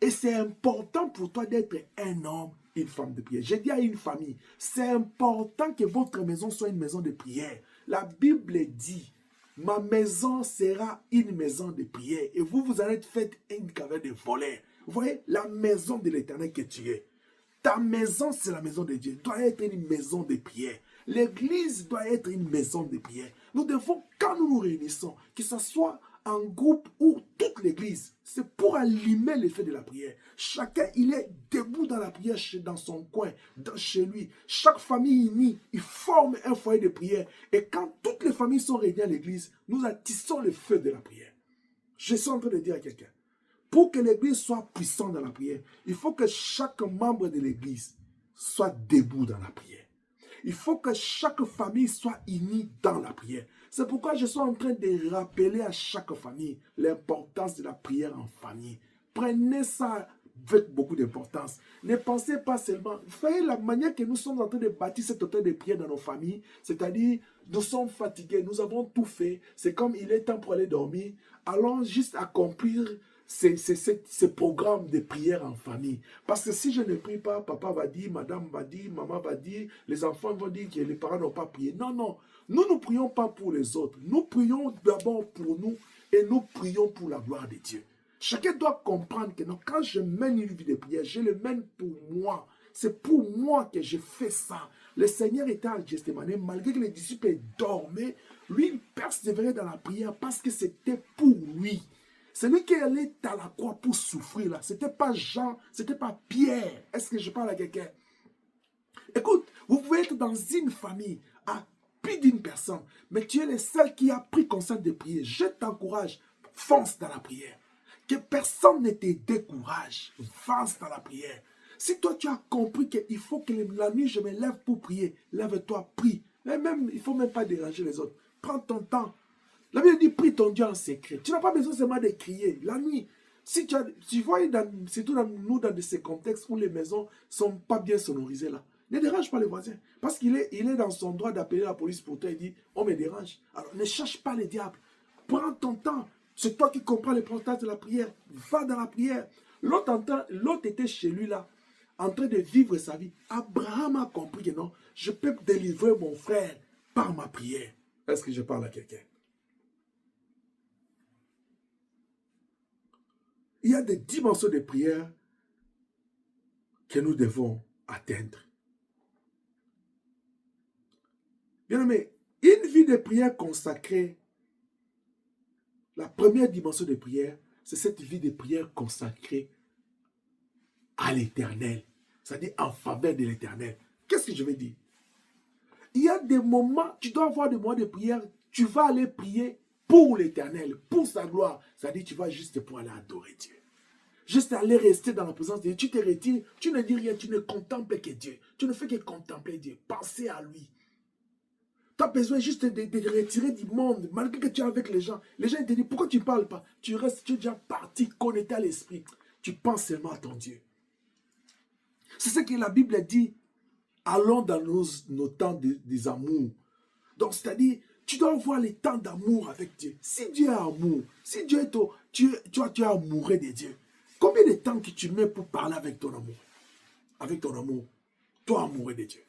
Et c'est important pour toi d'être un homme, une femme de prière. J'ai dit à une famille, c'est important que votre maison soit une maison de prière. La Bible dit, ma maison sera une maison de prière. Et vous, vous allez être fait une caverne de voleurs. Vous voyez, la maison de l'Éternel que tu es. Ta maison, c'est la maison de Dieu. Doit être une maison de prière. L'église doit être une maison de prière. Nous devons, quand nous nous réunissons, que ce soit en groupe ou toute l'église, c'est pour allumer l'effet de la prière. Chacun, il est debout dans la prière, dans son coin, chez lui. Chaque famille unie, il forme un foyer de prière. Et quand toutes les familles sont réunies à l'église, nous attissons le feu de la prière. Je suis en train de dire à quelqu'un, pour que l'église soit puissante dans la prière, il faut que chaque membre de l'église soit debout dans la prière. Il faut que chaque famille soit unie dans la prière. C'est pourquoi je suis en train de rappeler à chaque famille l'importance de la prière en famille. Prenez ça avec beaucoup d'importance. Ne pensez pas seulement... Vous voyez la manière que nous sommes en train de bâtir cet autel de prière dans nos familles, c'est-à-dire nous sommes fatigués, nous avons tout fait, c'est comme il est temps pour aller dormir, allons juste accomplir ce programme de prière en famille. Parce que si je ne prie pas, papa va dire, madame va dire, maman va dire, les enfants vont dire que les parents n'ont pas prié. Non, non. Nous ne prions pas pour les autres. Nous prions d'abord pour nous et nous prions pour la gloire de Dieu. Chacun doit comprendre que non, quand je mène une vie de prière, je le mène pour moi. c'est pour moi que je fais ça. Le Seigneur était à Gethsémani, malgré que les disciples dormaient, lui, il persévérait dans la prière parce que c'était pour lui. C'est lui qui allait à la croix pour souffrir là. C'était pas Jean, c'était pas Pierre. Est-ce que je parle à quelqu'un? Écoute, vous pouvez être dans une famille à plus d'une personne, mais tu es le seul qui a pris conscience de prier. Je t'encourage, fonce dans la prière. Que personne ne te décourage, fonce dans la prière. Si toi tu as compris qu'il faut que la nuit je me lève pour prier, lève-toi, prie. Mais même, il ne faut même pas déranger les autres. Prends ton temps. La Bible dit, prie ton Dieu en secret. Tu n'as pas besoin seulement de crier. La nuit, si tu vois, surtout dans ces contextes où les maisons ne sont pas bien sonorisées là, ne dérange pas les voisins. Parce qu'il est dans son droit d'appeler la police pour toi et dit, on me dérange. Alors ne cherche pas les diables. Prends ton temps. C'est toi qui comprends l'importance de la prière. Va dans la prière. L'autre était chez lui là, en train de vivre sa vie. Abraham a compris que non, je peux délivrer mon frère par ma prière. Est-ce que je parle à quelqu'un? Il y a des dimensions de prière que nous devons atteindre. Bien aimé, une vie de prière consacrée, la première dimension de prière, c'est cette vie de prière consacrée à l'Éternel, c'est-à-dire en faveur de l'Éternel. Qu'est-ce que je veux dire? Il y a des moments, tu dois avoir des moments de prière, tu vas aller prier pour l'Éternel, pour sa gloire, c'est-à-dire tu vas juste pour aller adorer Dieu. Juste aller rester dans la présence de Dieu, tu te retires, tu ne dis rien, tu ne contemples que Dieu. Tu ne fais que contempler Dieu, penser à lui. Tu as besoin juste de retirer du monde, malgré que tu es avec les gens. Les gens te disent, pourquoi tu ne parles pas? Tu restes, tu es déjà parti, connecté à l'esprit. Tu penses seulement à ton Dieu. C'est ce que la Bible dit. Allons dans nos temps des amours. Donc, c'est-à-dire, tu dois avoir les temps d'amour avec Dieu. Si Dieu est amour, si Dieu est tu es amoureux de Dieu, combien de temps que tu mets pour parler avec ton amour? Avec ton amour, toi amoureux de Dieu.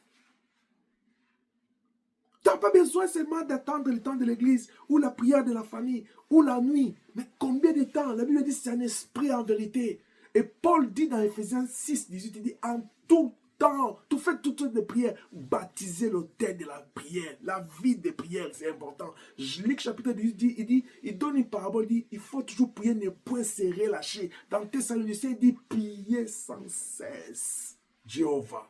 Tu n'as pas besoin seulement d'attendre le temps de l'église, ou la prière de la famille, ou la nuit. Mais combien de temps? La Bible dit c'est un esprit en vérité. Et Paul dit dans Ephésiens 6, 18, il dit en tout temps, tout fait toutes sortes de prières, baptisez l'autel de la prière. La vie de prière, c'est important. Luc chapitre 18, il donne une parabole, il dit, il faut toujours prier, ne point se relâcher. Dans Thessaloniciens, il dit, priez sans cesse. Jéhovah.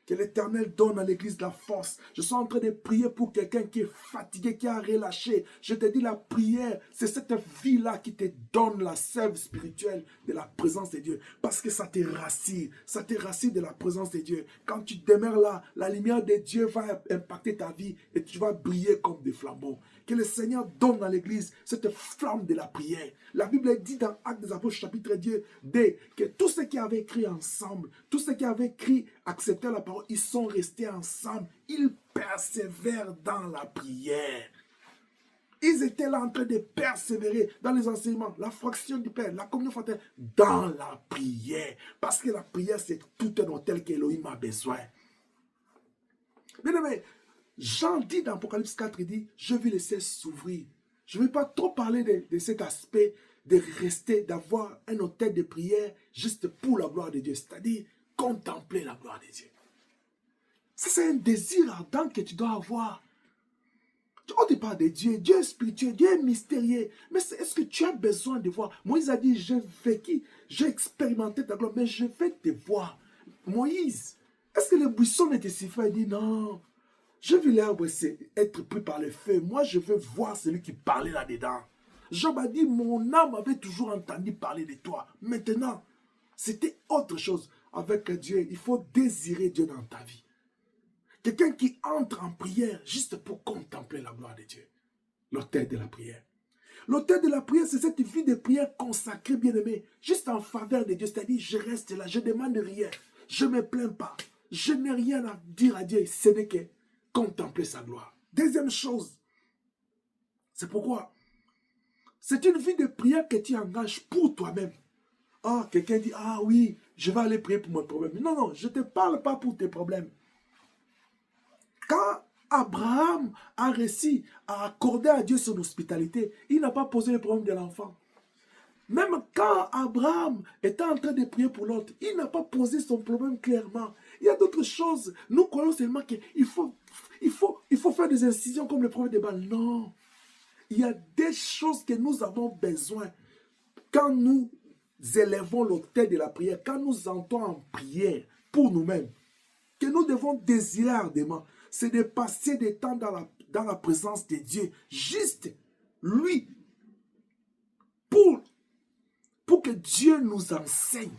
Que l'Éternel donne à l'Église la force. Je suis en train de prier pour quelqu'un qui est fatigué, qui a relâché. Je te dis, la prière, c'est cette vie-là qui te donne la sève spirituelle de la présence de Dieu. Parce que ça te rassure. Ça te rassure de la présence de Dieu. Quand tu demeures là, la lumière de Dieu va impacter ta vie et tu vas briller comme des flambeaux. Que le Seigneur donne à l'Église cette flamme de la prière. La Bible dit dans Actes des Apôtres chapitre 2 que tous ceux qui avaient écrit ensemble, tous ceux qui avaient écrit, accepté la parole, ils sont restés ensemble. Ils persévèrent dans la prière. Ils étaient là en train de persévérer dans les enseignements, la fraction du Père, la communion fraternelle, dans la prière. Parce que la prière, c'est tout un hôtel qu'Élohim a besoin. Mais Jean dit dans Apocalypse 4, il dit, je vais laisser s'ouvrir. Je ne vais pas trop parler de cet aspect de rester, d'avoir un hôtel de prière juste pour la gloire de Dieu, c'est-à-dire contempler la gloire de Dieu. Ça, c'est un désir ardent que tu dois avoir. On te parle de Dieu, Dieu est spirituel, Dieu est mystérieux. Mais est-ce que tu as besoin de voir? Moïse a dit, j'ai vécu, j'ai expérimenté ta gloire, mais je vais te voir. Moïse, est-ce que le buisson ne te suffit? Il dit, non. Je vu l'herbe être pris par le feu. Moi, je veux voir celui qui parlait là-dedans. Job a dit, mon âme avait toujours entendu parler de toi. Maintenant, c'était autre chose. Avec Dieu, il faut désirer Dieu dans ta vie. Quelqu'un qui entre en prière juste pour contempler la gloire de Dieu. L'autel de la prière. L'autel de la prière, c'est cette vie de prière consacrée, bien-aimée, juste en faveur de Dieu. C'est-à-dire, je reste là, je ne demande rien, je ne me plains pas. Je n'ai rien à dire à Dieu, ce n'est que contempler sa gloire. Deuxième chose, c'est pourquoi c'est une vie de prière que tu engages pour toi-même. Ah, quelqu'un dit, ah oui, je vais aller prier pour mon problème. Non, non, je ne te parle pas pour tes problèmes. Quand Abraham a réussi à accorder à Dieu son hospitalité, il n'a pas posé le problème de l'enfant. Même quand Abraham était en train de prier pour l'autre, il n'a pas posé son problème clairement. Il y a d'autres choses. Nous croyons seulement qu'il faut faire des incisions comme le prophète de Baal. Non. Il y a des choses que nous avons besoin. Quand nous élevons l'autel de la prière, quand nous entrons en prière pour nous-mêmes, que nous devons désirer ardemment, c'est de passer du temps dans la présence de Dieu, juste lui, pour que Dieu nous enseigne.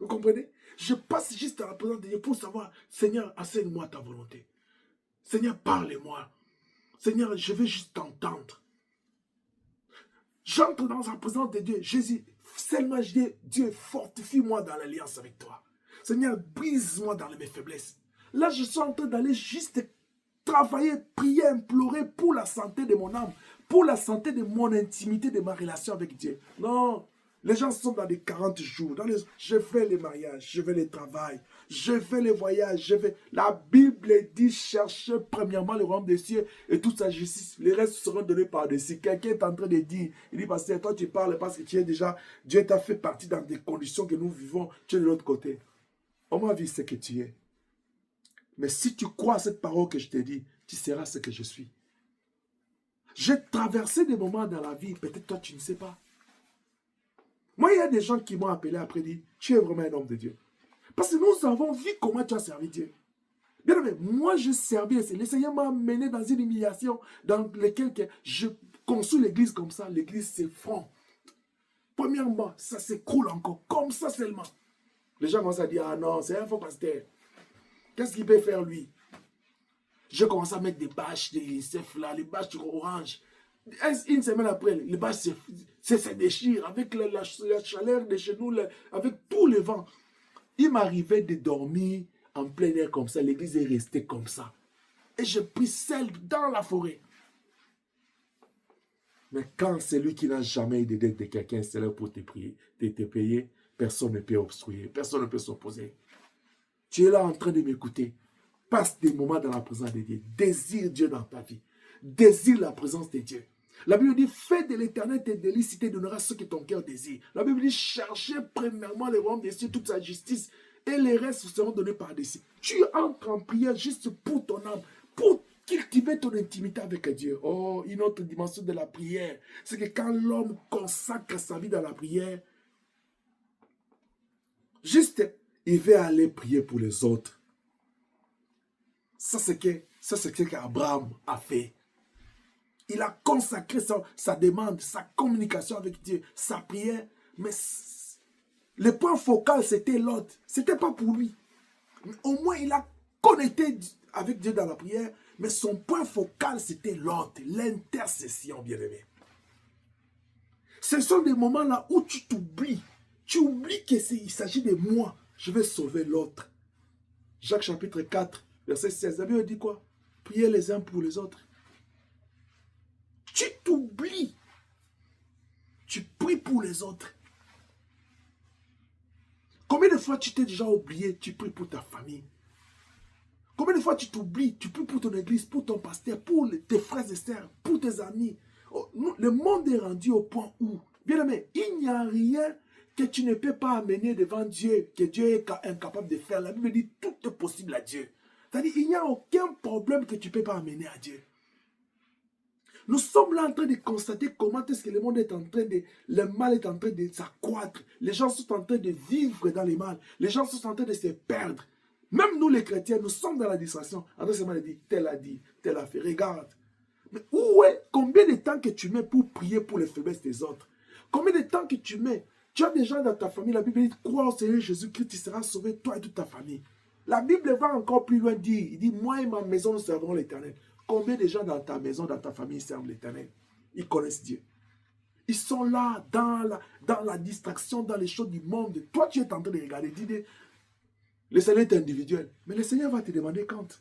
Vous comprenez? Je passe juste à la présence de Dieu pour savoir, Seigneur, enseigne-moi ta volonté. Seigneur, parle-moi. Seigneur, je veux juste t'entendre. J'entre dans la présence de Dieu. Jésus, seulement je dis, Dieu, fortifie-moi dans l'alliance avec toi. Seigneur, brise-moi dans mes faiblesses. Là, je suis en train d'aller juste travailler, prier, implorer pour la santé de mon âme, pour la santé de mon intimité, de ma relation avec Dieu. Non, les gens sont dans des 40 jours. Je fais les mariages, je fais les travails, je fais les voyages, La Bible dit, cherchez premièrement le royaume des cieux et toute sa justice. Les restes seront donnés par-dessus. Quelqu'un est en train de dire, il dit, pasteur, toi tu parles parce que tu es déjà, Dieu t'a fait partie dans des conditions que nous vivons, tu es de l'autre côté. On m'a vu ce que tu es. Mais si tu crois à cette parole que je te dis, tu seras ce que je suis. J'ai traversé des moments dans la vie, peut-être toi tu ne sais pas. Moi, il y a des gens qui m'ont appelé après dit, tu es vraiment un homme de Dieu. Parce que nous avons vu comment tu as servi Dieu. Bien aimé, moi je servis, le Seigneur m'a mené dans une humiliation dans laquelle je construis l'église comme ça, l'église s'effondre. Premièrement, ça s'écroule encore, comme ça seulement. Les gens commencent à dire, ah non, c'est un faux pasteur. Qu'est-ce qu'il peut faire lui? Je commence à mettre des bâches, des UNICEF là, les bâches orange. Une semaine après, les bâches se déchirent avec la chaleur de chez nous, avec tous les vents. Il m'arrivait de dormir en plein air comme ça. L'église est restée comme ça. Et je prie seul dans la forêt. Mais quand c'est lui qui n'a jamais eu de dette de quelqu'un, c'est là pour te payer, personne ne peut obstruer, personne ne peut s'opposer. Tu es là en train de m'écouter. Passe des moments dans la présence de Dieu. Désire Dieu dans ta vie. Désire la présence de Dieu. La Bible dit, fais de l'éternel tes délices, il te donnera ce que ton cœur désire. La Bible dit, cherchez premièrement le royaume des cieux, toute sa justice, et les restes seront donnés par-dessus. Tu entres en prière juste pour ton âme, pour cultiver ton intimité avec Dieu. Oh, une autre dimension de la prière, c'est que quand l'homme consacre sa vie dans la prière, juste, il va aller prier pour les autres. Ça, c'est ce qu'Abraham a fait. Il a consacré sa demande, sa communication avec Dieu, sa prière. Mais le point focal, c'était l'autre. Ce n'était pas pour lui. Mais au moins, il a connecté avec Dieu dans la prière. Mais son point focal, c'était l'autre. L'intercession, bien-aimé. Ce sont des moments là où tu t'oublies. Tu oublies qu'il s'agit de moi. Je vais sauver l'autre. Jacques chapitre 4, verset 16. La Bible dit quoi? Priez les uns pour les autres. Tu t'oublies. Tu pries pour les autres. Combien de fois tu t'es déjà oublié, tu pries pour ta famille? Combien de fois tu t'oublies, tu pries pour ton église, pour ton pasteur, pour tes frères et sœurs, pour tes amis? Oh, le monde est rendu au point où, bien aimé, il n'y a rien que tu ne peux pas amener devant Dieu, que Dieu est incapable de faire. La Bible dit tout est possible à Dieu. C'est-à-dire, il n'y a aucun problème que tu ne peux pas amener à Dieu. Nous sommes là en train de constater comment est-ce que le monde est en train de... Le mal est en train de s'accroître. Les gens sont en train de vivre dans le mal. Les gens sont en train de se perdre. Même nous les chrétiens, nous sommes dans la distraction. Après, c'est mal dit, tel a fait. Regarde. Mais où est, combien de temps que tu mets pour prier pour les faiblesses des autres? Combien de temps que tu mets? Tu as des gens dans ta famille, la Bible dit, crois au Seigneur Jésus-Christ, tu seras sauvé, toi et toute ta famille. La Bible va encore plus loin dire, il dit, moi et ma maison, nous servirons l'Éternel. Combien de gens dans ta maison, dans ta famille servent l'Éternel? Ils connaissent Dieu. Ils sont là, dans la distraction, dans les choses du monde. Toi, tu es en train de regarder, dis, le Seigneur est individuel. Mais le Seigneur va te demander quand.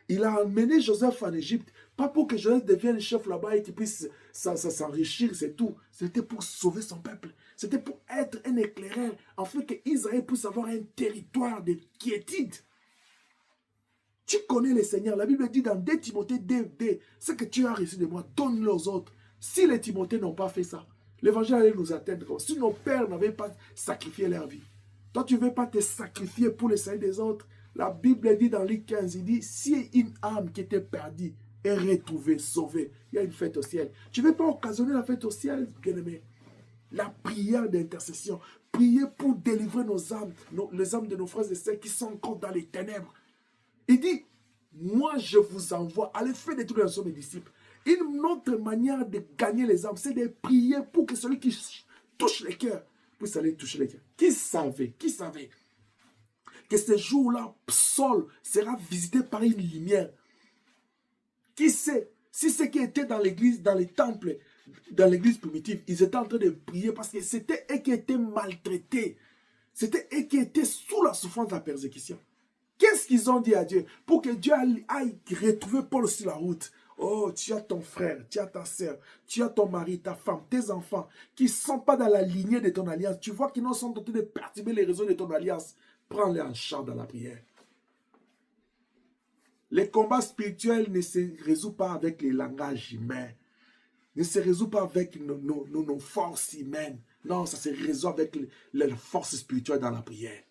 Il a amené Joseph en Égypte, pas pour que Joseph devienne chef là-bas et qu'il puisse s'enrichir, c'est tout. C'était pour sauver son peuple. C'était pour être un éclaireur, afin qu'Israël puisse avoir un territoire de quiétude. Tu connais le Seigneur. La Bible dit dans 2 Timothée 2, ce que tu as reçu de moi, donne-le aux autres. Si les Timothées n'ont pas fait ça, l'évangile allait nous atteindre comme si nos pères n'avaient pas sacrifié leur vie. Toi, tu ne veux pas te sacrifier pour le salut des autres. La Bible dit dans Luc 15, il dit, si une âme qui était perdue est retrouvée, sauvée, il y a une fête au ciel. Tu ne veux pas occasionner la fête au ciel, bien-aimé? La prière d'intercession, prier pour délivrer nos âmes, les âmes de nos frères et sœurs qui sont encore dans les ténèbres. Il dit, moi je vous envoie, allez faire des trucs dans mes disciples. Une autre manière de gagner les âmes, c'est de prier pour que celui qui touche les cœurs puisse aller toucher les cœurs. Qui savait que ce jour-là, Saul sera visité par une lumière? Qui sait si ceux qui étaient dans l'église, dans les temples, dans l'église primitive, ils étaient en train de prier parce que c'était eux qui étaient maltraités. C'était eux qui étaient sous la souffrance de la persécution. Qu'est-ce qu'ils ont dit à Dieu? Pour que Dieu aille retrouver Paul sur la route. Oh, tu as ton frère, tu as ta soeur, tu as ton mari, ta femme, tes enfants qui ne sont pas dans la lignée de ton alliance. Tu vois qu'ils sont en train de perturber les réseaux de ton alliance. Prends-les en charge dans la prière. Les combats spirituels ne se résout pas avec les langages humains. Ne se résout pas avec nos forces humaines. Non, ça se résout avec les forces spirituelles dans la prière.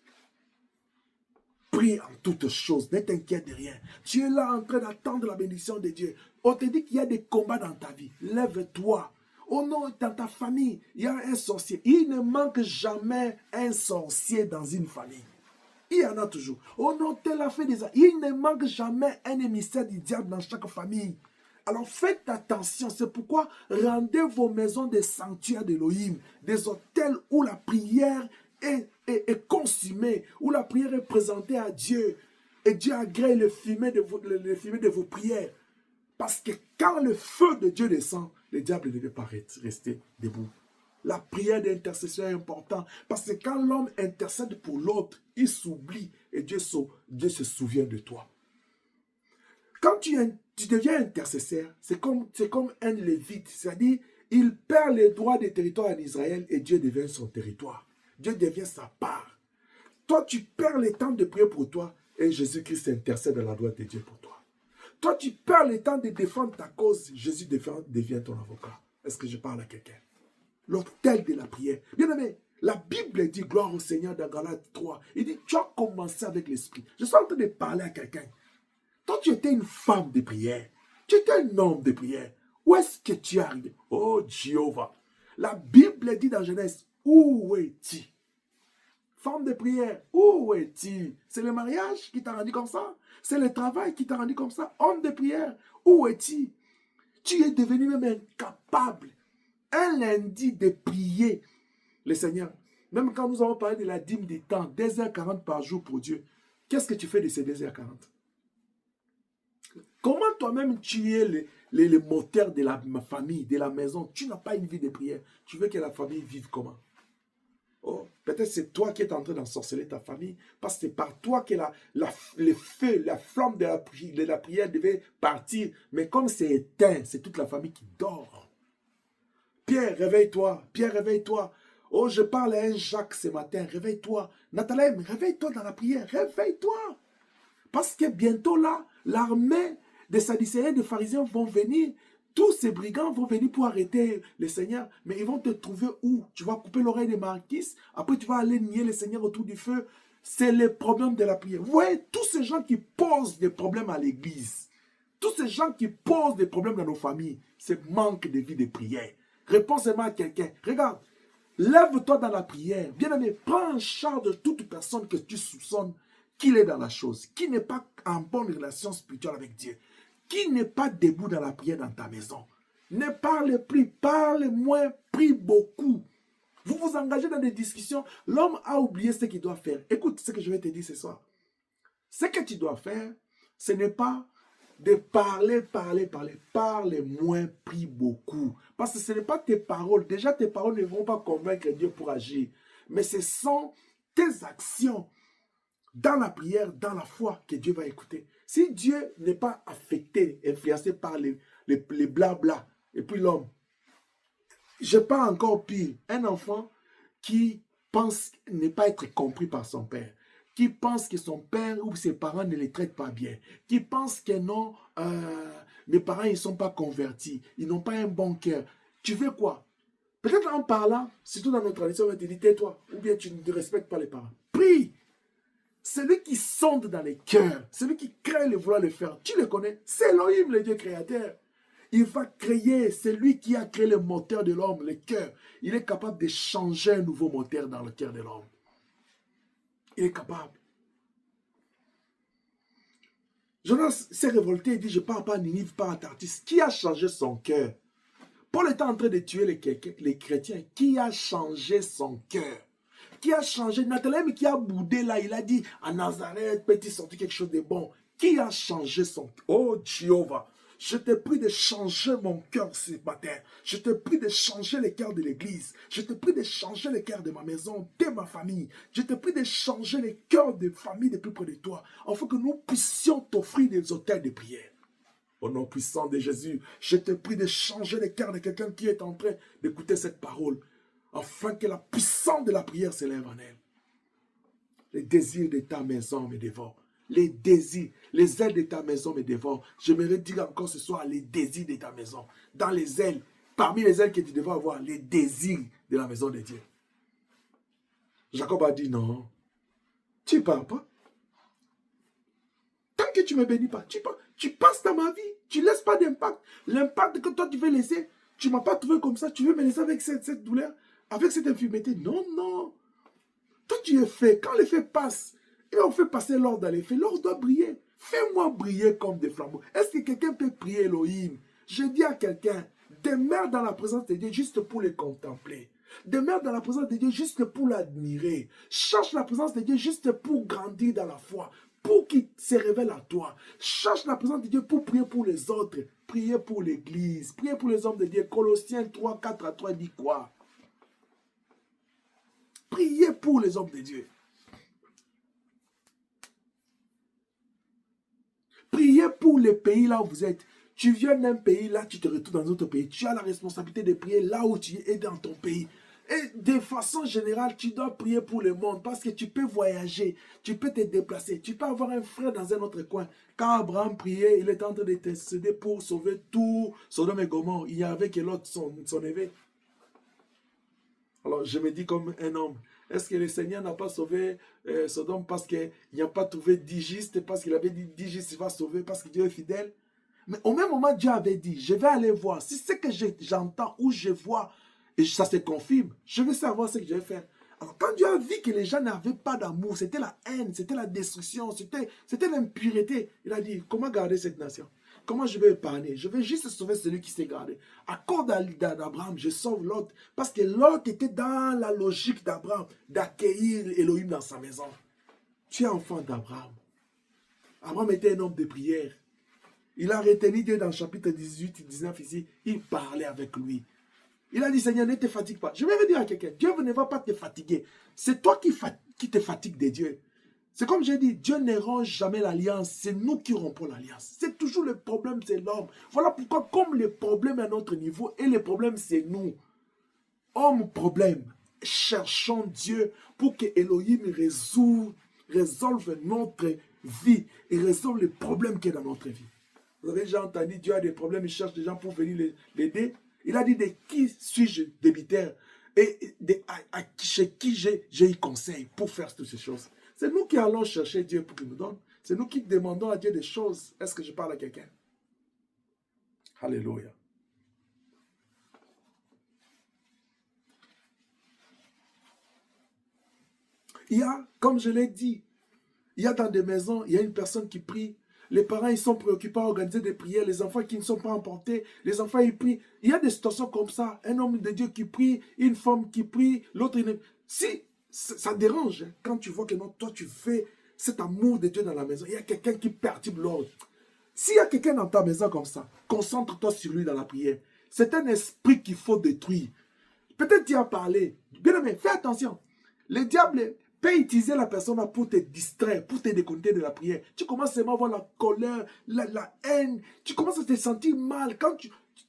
Prie en toutes choses, ne t'inquiète de rien. Tu es là en train d'attendre la bénédiction de Dieu. On te dit qu'il y a des combats dans ta vie. Lève-toi. Oh non, dans ta famille, il y a un sorcier. Il ne manque jamais un sorcier dans une famille. Il y en a toujours. Oh non, tel a fait des... Il ne manque jamais un émissaire du diable dans chaque famille. Alors faites attention. C'est pourquoi rendez vos maisons des sanctuaires d'Élohim, des hôtels où la prière est consumée, où la prière est présentée à Dieu. Et Dieu agrée le fumet de vos prières. Parce que quand le feu de Dieu descend, le diable ne peut pas rester debout. La prière d'intercession est importante. Parce que quand l'homme intercède pour l'autre, il s'oublie et Dieu se souvient de toi. Quand tu deviens intercesseur, c'est comme un lévite. C'est-à-dire, il perd les droits des territoires en Israël et Dieu devient son territoire. Dieu devient sa part. Toi, tu perds le temps de prier pour toi et Jésus-Christ intercède à la droite de Dieu pour toi. Toi, tu perds le temps de défendre ta cause, Jésus devient ton avocat. Est-ce que je parle à quelqu'un? L'autel de la prière. Bien aimé, la Bible dit gloire au Seigneur dans Galates 3. Il dit, tu as commencé avec l'esprit. Je suis en train de parler à quelqu'un. Toi, tu étais une femme de prière. Tu étais un homme de prière. Où est-ce que tu es arrivé? Oh, Jéhovah. La Bible dit dans Genèse, où es-tu? Femme de prière, où es-tu? C'est le mariage qui t'a rendu comme ça? C'est le travail qui t'a rendu comme ça? Homme de prière, où es-tu? Tu es devenu même incapable. Un lundi de prier le Seigneur. Même quand nous avons parlé de la dîme des temps, 2h40 par jour pour Dieu. Qu'est-ce que tu fais de ces 2h40? Comment toi-même tu es le moteur de la famille, de la maison? Tu n'as pas une vie de prière. Tu veux que la famille vive comment? Oh, peut-être c'est toi qui es en train d'ensorceler ta famille parce que c'est par toi que le feu, la flamme de la prière devait partir. Mais comme c'est éteint, c'est toute la famille qui dort. Pierre, réveille-toi. Pierre, réveille-toi. Oh, je parle à un Jacques ce matin. Réveille-toi. Nathalem, réveille-toi dans la prière. Réveille-toi. Parce que bientôt là, l'armée des Sadducéens et des pharisiens vont venir. Tous ces brigands vont venir pour arrêter le Seigneur. Mais ils vont te trouver où? Tu vas couper l'oreille des marquis. Après, tu vas aller nier le Seigneur autour du feu. C'est le problème de la prière. Vous voyez, tous ces gens qui posent des problèmes à l'église, tous ces gens qui posent des problèmes dans nos familles, c'est manque de vie de prière. Réponds seulement à quelqu'un. Regarde, lève-toi dans la prière. Bien-aimé, prends en charge toute personne que tu soupçonnes qu'il est dans la chose, qui n'est pas en bonne relation spirituelle avec Dieu, qui n'est pas debout dans la prière dans ta maison. Ne parle plus, parle moins, prie beaucoup. Vous vous engagez dans des discussions, l'homme a oublié ce qu'il doit faire. Écoute ce que je vais te dire ce soir. Ce que tu dois faire, ce n'est pas de parler. Parle moins, prie beaucoup. Parce que ce n'est pas tes paroles. Déjà, tes paroles ne vont pas convaincre Dieu pour agir. Mais ce sont tes actions dans la prière, dans la foi, que Dieu va écouter. Si Dieu n'est pas affecté, influencé par les blabla, et puis l'homme, je parle encore pire, un enfant qui pense ne pas être compris par son père, qui pense que son père ou ses parents ne les traitent pas bien, qui pense que non, mes parents ils ne sont pas convertis, ils n'ont pas un bon cœur. Tu veux quoi? Peut-être en parlant, surtout dans notre tradition, on va te dire tais-toi, ou bien tu ne respectes pas les parents. Prie. Celui qui sonde dans les cœurs, celui qui crée le vouloir le faire, tu le connais, c'est Elohim, le Dieu créateur. Il va créer, c'est lui qui a créé le moteur de l'homme, le cœur. Il est capable de changer un nouveau moteur dans le cœur de l'homme. Il est capable. Jonas s'est révolté et dit, je ne pars pas à Ninive, pas à Tartis. Qui a changé son cœur? Paul était en train de tuer les chrétiens. Qui a changé son cœur? Qui a changé? Nathanaël qui a boudé là, il a dit, à Nazareth, peut-il sortir quelque chose de bon? Qui a changé son cœur? Oh Jéhovah, je te prie de changer mon cœur ce matin. Je te prie de changer le cœur de l'église. Je te prie de changer le cœur de ma maison, de ma famille. Je te prie de changer le cœur des familles de plus près de toi, afin que nous puissions t'offrir des autels de prière. Au nom puissant de Jésus, je te prie de changer le cœur de quelqu'un qui est en train d'écouter cette parole, afin que la puissance de la prière s'élève en elle. Les désirs de ta maison me dévorent. Les désirs, les ailes de ta maison me dévorent. J'aimerais dire encore ce soir, les désirs de ta maison. Dans les ailes, parmi les ailes que tu devrais avoir, les désirs de la maison de Dieu. Jacob a dit non, tu ne pars pas. Tant que tu ne me bénis pas, tu passes dans ma vie, tu ne laisses pas d'impact. L'impact que toi tu veux laisser, tu ne m'as pas trouvé comme ça, tu veux me laisser avec cette douleur, avec cette infirmité. Non, non. Toi tu es fait, quand les faits passent, et on fait passer l'or dans les faits, l'or doit briller. Fais-moi briller comme des flambeaux. Est-ce que quelqu'un peut prier Elohim? Je dis à quelqu'un, demeure dans la présence de Dieu juste pour le contempler. Demeure dans la présence de Dieu juste pour l'admirer. Cherche la présence de Dieu juste pour grandir dans la foi, pour qu'il se révèle à toi. Cherche la présence de Dieu pour prier pour les autres. Prier pour l'église. Prier pour les hommes de Dieu. Colossiens 3, 4 à 3 dit quoi? Priez pour les hommes de Dieu. Priez pour les pays là où vous êtes. Tu viens d'un pays, là tu te retrouves dans un autre pays. Tu as la responsabilité de prier là où tu es dans ton pays. Et de façon générale, tu dois prier pour le monde parce que tu peux voyager, tu peux te déplacer, tu peux avoir un frère dans un autre coin. Quand Abraham priait, il était en train d'intercéder pour sauver tout Sodome et Gomorrhe. Il n'y avait que l'autre, son évêque. Alors je me dis comme un homme, est-ce que le Seigneur n'a pas sauvé Sodome parce qu'il n'a pas trouvé 10 justes, parce qu'il avait dit 10 justes, il va sauver, parce que Dieu est fidèle? Mais au même moment, Dieu avait dit, je vais aller voir. Si c'est que j'entends ou je vois, et ça se confirme, je vais savoir ce que je vais faire. Alors quand Dieu a vu que les gens n'avaient pas d'amour, c'était la haine, c'était la destruction, c'était l'impureté, il a dit, comment garder cette nation? Comment je vais épargner? Je vais juste sauver celui qui s'est gardé. À cause d'Abraham, je sauve l'autre. Parce que l'autre était dans la logique d'Abraham, d'accueillir Elohim dans sa maison. Tu es enfant d'Abraham. Abraham était un homme de prière. Il a retenu Dieu dans le chapitre 18 et 19 ici. Il parlait avec lui. Il a dit, Seigneur, ne te fatigue pas. Je vais dire à quelqu'un, Dieu ne va pas te fatiguer. C'est toi qui te fatigues de Dieu. C'est comme j'ai dit, Dieu ne rompt jamais l'alliance, c'est nous qui rompons l'alliance. C'est toujours le problème, c'est l'homme. Voilà pourquoi, comme le problème est à notre niveau, et le problème c'est nous. Homme problème, cherchons Dieu pour que Elohim résolve notre vie et résolve les problèmes qu'il y a dans notre vie. Vous avez déjà entendu, Dieu a des problèmes, il cherche des gens pour venir l'aider. Il a dit, de qui suis-je débiteur et chez qui j'ai eu conseil pour faire toutes ces choses. C'est nous qui allons chercher Dieu pour qu'il nous donne. C'est nous qui demandons à Dieu des choses. Est-ce que je parle à quelqu'un? Alléluia. Il y a, comme je l'ai dit, il y a dans des maisons, il y a une personne qui prie. Les parents, ils sont préoccupés à organiser des prières. Les enfants qui ne sont pas emportés, les enfants, ils prient. Il y a des situations comme ça. Un homme de Dieu qui prie, une femme qui prie, l'autre... Si ça dérange, hein, quand tu vois que non, toi, tu fais cet amour de Dieu dans la maison. Il y a quelqu'un qui perturbe l'ordre. S'il y a quelqu'un dans ta maison comme ça, concentre-toi sur lui dans la prière. C'est un esprit qu'il faut détruire. Peut-être tu as parlé. Bien aimé, fais attention. Le diable peut utiliser la personne pour te distraire, pour te déconnecter de la prière. Tu commences seulement à avoir la colère, la haine. Tu commences à te sentir mal. Quand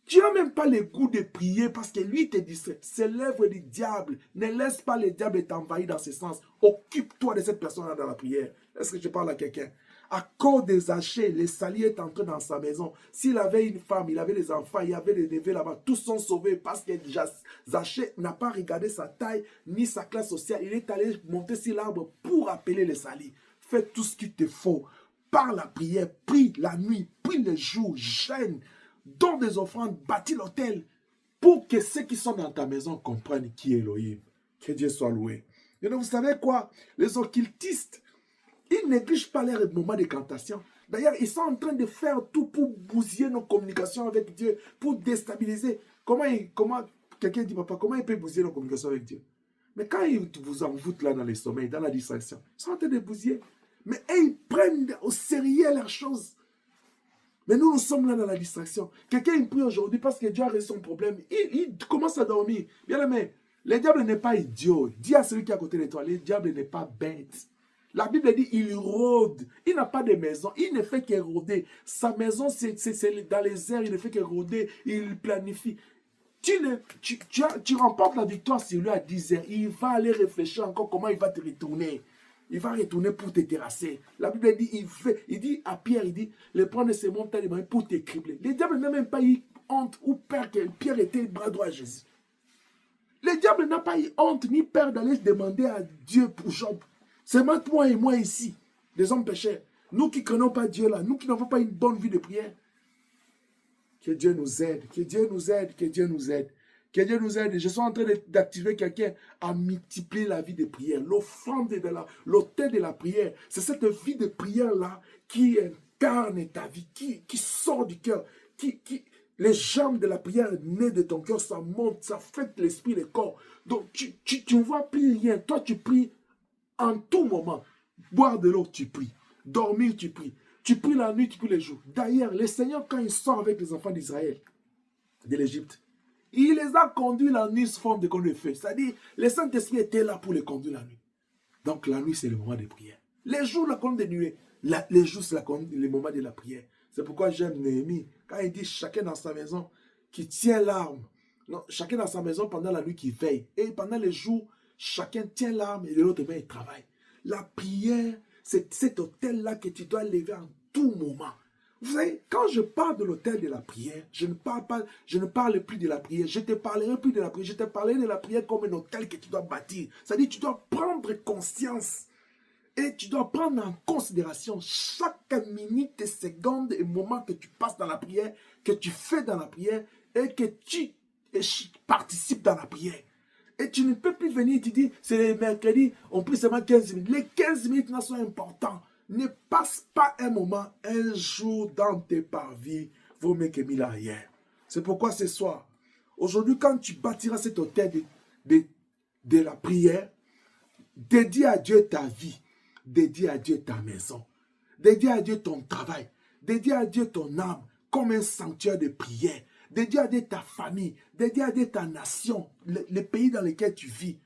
Tu n'as même pas le goût de prier parce que lui te distrait. C'est l'œuvre du diable. Ne laisse pas le diable t'envahir dans ce sens. Occupe-toi de cette personne-là dans la prière. Est-ce que je parle à quelqu'un? À cause des Zachée, le salier est entré dans sa maison. S'il avait une femme, il avait des enfants, il y avait des neveux là-bas, tous sont sauvés parce que Zachée n'a pas regardé sa taille ni sa classe sociale. Il est allé monter sur l'arbre pour appeler le salier. Fais tout ce qu'il te faut. Par la prière, prie la nuit, prie le jour, gêne, donne des offrandes, bâtis l'autel pour que ceux qui sont dans ta maison comprennent qui est Elohim. Que Dieu soit loué. Et donc, vous savez quoi? Les occultistes, ils négligent pas leurs moments de cantation. D'ailleurs, ils sont en train de faire tout pour bousiller nos communications avec Dieu, pour déstabiliser. Comment quelqu'un dit, papa, comment il peut bousiller nos communications avec Dieu? Mais quand ils vous envoûtent là dans les sommeils, dans la distraction, ils sont en train de bousiller. Mais ils prennent au sérieux leurs choses. Mais nous sommes là dans la distraction. Quelqu'un prie aujourd'hui parce que Dieu a résolu son problème. Il commence à dormir. Bien aimé, le diable n'est pas idiot. Dis à celui qui est à côté de toi, le diable n'est pas bête. La Bible dit, il rôde. Il n'a pas de maison. Il ne fait que rôder. Sa maison, c'est dans les airs. Il ne fait que rôder. Il planifie. Tu remportes la victoire sur lui à 10 heures. Il va aller réfléchir encore comment il va te retourner. Il va retourner pour te terrasser. La Bible dit, il dit à Pierre, il dit, le prendre ses montagnes pour te cribler. Le diable n'a même pas eu honte ou peur que Pierre était le bras droit à Jésus. Le diable n'a pas eu honte ni peur d'aller demander à Dieu pour Job. C'est toi et moi ici, des hommes pécheurs. Nous qui ne connaissons pas Dieu là, nous qui n'avons pas une bonne vie de prière. Que Dieu nous aide, que Dieu nous aide, que Dieu nous aide. Que Dieu nous aide. Je suis en train d'activer quelqu'un à multiplier la vie de prière. L'offrande de l'autel de la prière. C'est cette vie de prière-là qui incarne ta vie, qui sort du cœur, les jambes de la prière naissent de ton cœur, ça monte, ça fait l'esprit, le corps. Donc tu ne vois plus rien. Toi, tu pries en tout moment. Boire de l'eau, tu pries. Dormir, tu pries. Tu pries la nuit, tu pries les jours. D'ailleurs, le Seigneur, quand il sort avec les enfants d'Israël, de l'Égypte, il les a conduits la nuit sous forme de colonne de feu. C'est-à-dire, le Saint-Esprit était là pour les conduire la nuit. Donc, la nuit, c'est le moment de prière. Les jours, la colonne de nuée. Les jours, c'est le moment de la prière. C'est pourquoi j'aime Néhémie. Quand il dit chacun dans sa maison qui tient l'arme. Non, chacun dans sa maison pendant la nuit qui veille. Et pendant les jours, chacun tient l'arme et de l'autre main, il travaille. La prière, c'est cet autel-là que tu dois lever en tout moment. Vous savez, quand je parle de l'autel de la prière, je ne parle plus de la prière. Je ne te parlerai plus de la prière. Je te parlerai de la prière comme un autel que tu dois bâtir. C'est-à-dire, tu dois prendre conscience et tu dois prendre en considération chaque minute, seconde et moment que tu passes dans la prière, que tu fais dans la prière et que tu participes dans la prière. Et tu ne peux plus venir et te dire, c'est le mercredi, on prie seulement 15 minutes. Les 15 minutes là sont importants. Ne passe pas un moment, un jour dans tes parvis, vaut mieux que 1000 arrière. C'est pourquoi ce soir, aujourd'hui, quand tu bâtiras cet autel de la prière, dédie à Dieu ta vie, dédie à Dieu ta maison, dédie à Dieu ton travail, dédie à Dieu ton âme comme un sanctuaire de prière. Dédié à Dieu ta famille, dédié à Dieu ta nation, le pays dans lequel tu vis.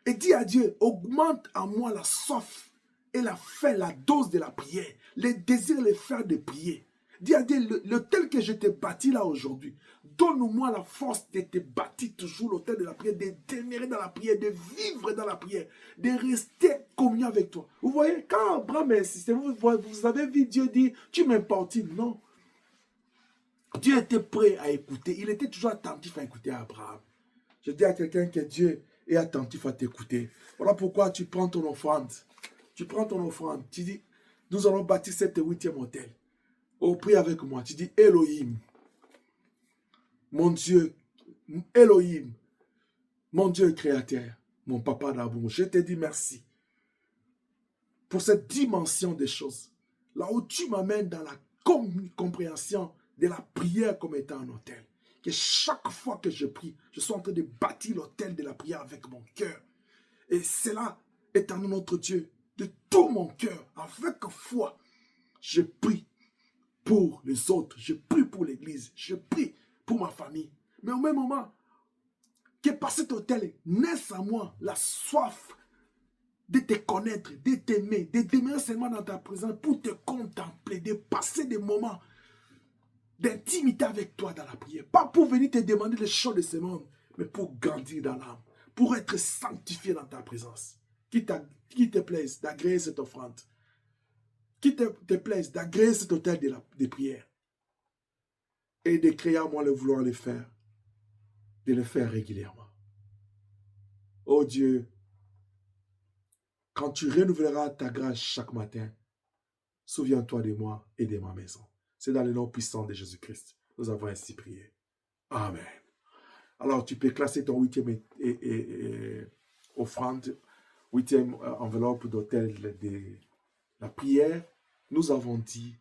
Et dis à Dieu, augmente en moi la soif et la faim, la dose de la prière, les désirs, les faire de prier. Dis à Dieu, l'autel que je t'ai bâti là aujourd'hui, donne-moi la force de te bâtir toujours l'autel de la prière, de demeurer dans la prière, de vivre dans la prière, de rester communion avec toi. Vous voyez, quand Abraham insistait, vous avez vu Dieu dire, tu m'importunes, non. Dieu était prêt à écouter. Il était toujours attentif à écouter Abraham. Je dis à quelqu'un que Dieu est attentif à t'écouter. Voilà pourquoi tu prends ton offrande. Tu prends ton offrande. Tu dis, nous allons bâtir cette 8e autel. Oh, prie avec moi. Tu dis, Elohim, mon Dieu, Elohim, mon Dieu créateur, mon papa d'amour, je te dis merci pour cette dimension des choses. Là où tu m'amènes dans la compréhension de la prière comme étant un autel. Que chaque fois que je prie, je suis en train de bâtir l'autel de la prière avec mon cœur. Et cela, étant notre Dieu, de tout mon cœur, avec foi, je prie pour les autres, je prie pour l'église, je prie pour ma famille. Mais au même moment, que par cet autel naisse en moi la soif de te connaître, de t'aimer, de demeurer seulement dans ta présence pour te contempler, de passer des moments d'intimité avec toi dans la prière. Pas pour venir te demander les choses de ce monde, mais pour grandir dans l'âme, pour être sanctifié dans ta présence. Qu'il te plaise d'agréer cette offrande. Qu'il te plaise d'agréer cet autel de prière. Et de créer à moi le vouloir le faire. De le faire régulièrement. Oh Dieu, quand tu renouvelleras ta grâce chaque matin, souviens-toi de moi et de ma maison. C'est dans le nom puissant de Jésus-Christ. Nous avons ainsi prié. Amen. Alors, tu peux classer ton 8e offrande, 8e enveloppe d'autel de la prière. Nous avons dit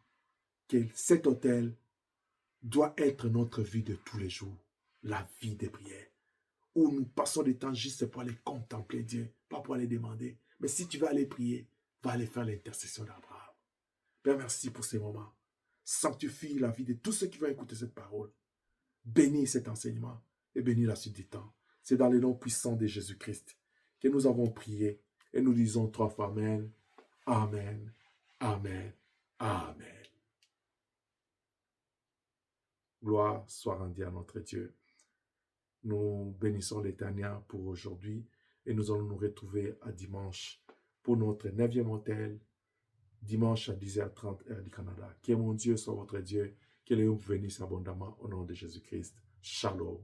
que cet autel doit être notre vie de tous les jours, la vie de prière, où nous passons des temps juste pour aller contempler Dieu, pas pour aller demander. Mais si tu veux aller prier, va aller faire l'intercession d'Abraham. Père, merci pour ces moments. Sanctifie la vie de tous ceux qui vont écouter cette parole. Bénis cet enseignement et bénis la suite du temps. C'est dans le nom puissant de Jésus-Christ que nous avons prié et nous disons 3 fois Amen, Amen, Amen, Amen. Gloire soit rendue à notre Dieu. Nous bénissons l'Éternel pour aujourd'hui et nous allons nous retrouver à dimanche pour notre 9e autel, dimanche à 10h30 heure du Canada. Que mon Dieu soit votre Dieu, que le vous bénisse abondamment au nom de Jésus-Christ. Shalom.